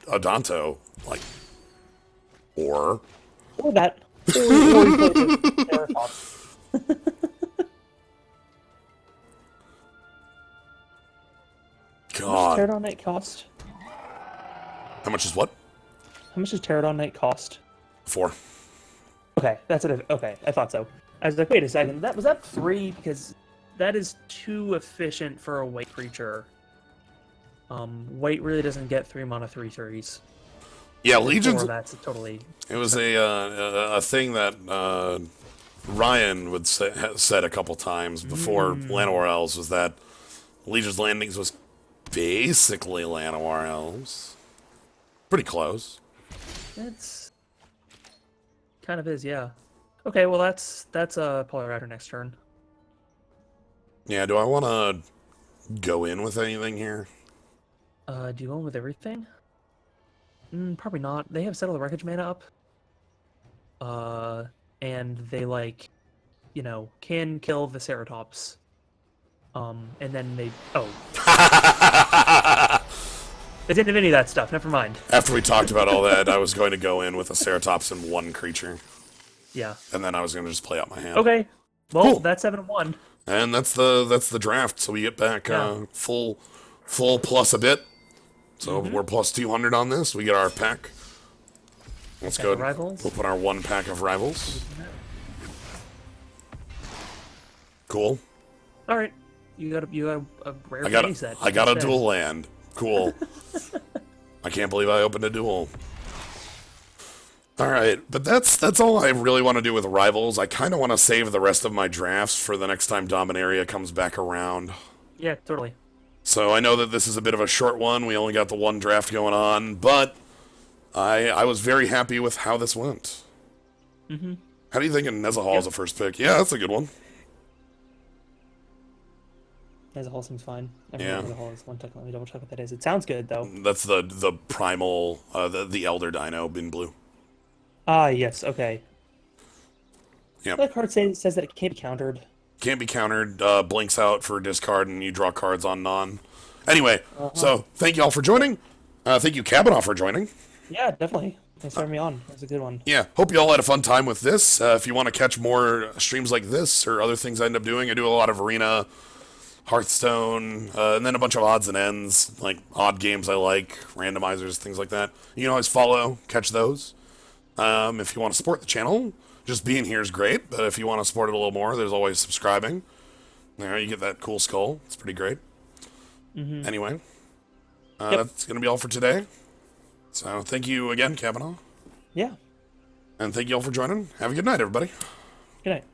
Adanto, like, or Or that. Or you play the Terratops. How much God, does Pterodon Knight cost? how much is what? How much does Pterodon Knight cost? 4. Okay, that's it. Okay, I thought so. I was like, wait a second, was that 3? Because that is too efficient for a white creature. White really doesn't get 3 mana 3/3s. Yeah, Legions. That's totally. It was a thing that Ryan would said a couple times before Llanowar Elves was that Legion's Landings was basically Llanowar Elves. Pretty close. It's kind of is, yeah. Okay, well that's a Polyraptor next turn. Yeah, do I want to go in with anything here? Do you go in with everything? Probably not. They have Settle the Wreckage mana up. And they can kill the Ceratops. And then they They didn't have any of that stuff. Never mind. After we talked about all that, I was going to go in with a Ceratops and 1 creature, Yeah. and then I was going to just play out my hand. Okay. Well, Cool. that's 7-1. And that's the draft. So we get back full plus a bit. So we're plus 200 on this. We get our pack. Let's go. Rivals. We'll put our 1 pack of rivals. Cool. All right. You got a rare I got mini set. I got a Instead. dual land. Cool. I can't believe I opened a duel. All right, but that's all I really want to do with rivals. I kind of want to save the rest of my drafts for the next time Dominaria comes back around. Yeah, totally. So I know that this is a bit of a short one. We only got the 1 draft going on, but I was very happy with how this went. Mm-hmm. How do you think Nezahal is a first pick? Yeah, that's a good one. As a whole seems fine. Yeah. As a whole is one second. Let me double check what that is. It sounds good though. That's the primal, the Elder Dino in blue. Ah, yes. Okay. Yep. That card says that it can't be countered. Can't be countered, blinks out for discard, and you draw cards on non. Anyway, so thank you all for joining. Thank you, Kabanaw, for joining. Yeah, definitely. Thanks for having me on. That was a good one. Yeah, hope you all had a fun time with this. If you want to catch more streams like this or other things I end up doing, I do a lot of Arena, Hearthstone, and then a bunch of odds and ends, like odd games I like, randomizers, things like that. You can always follow, catch those. If you want to support the channel, just being here is great, but if you want to support it a little more, there's always subscribing. There, you get that cool skull. It's pretty great. Anyway, that's going to be all for today. So thank you again, Kabanaw. Yeah. And thank you all for joining. Have a good night, everybody. Good night.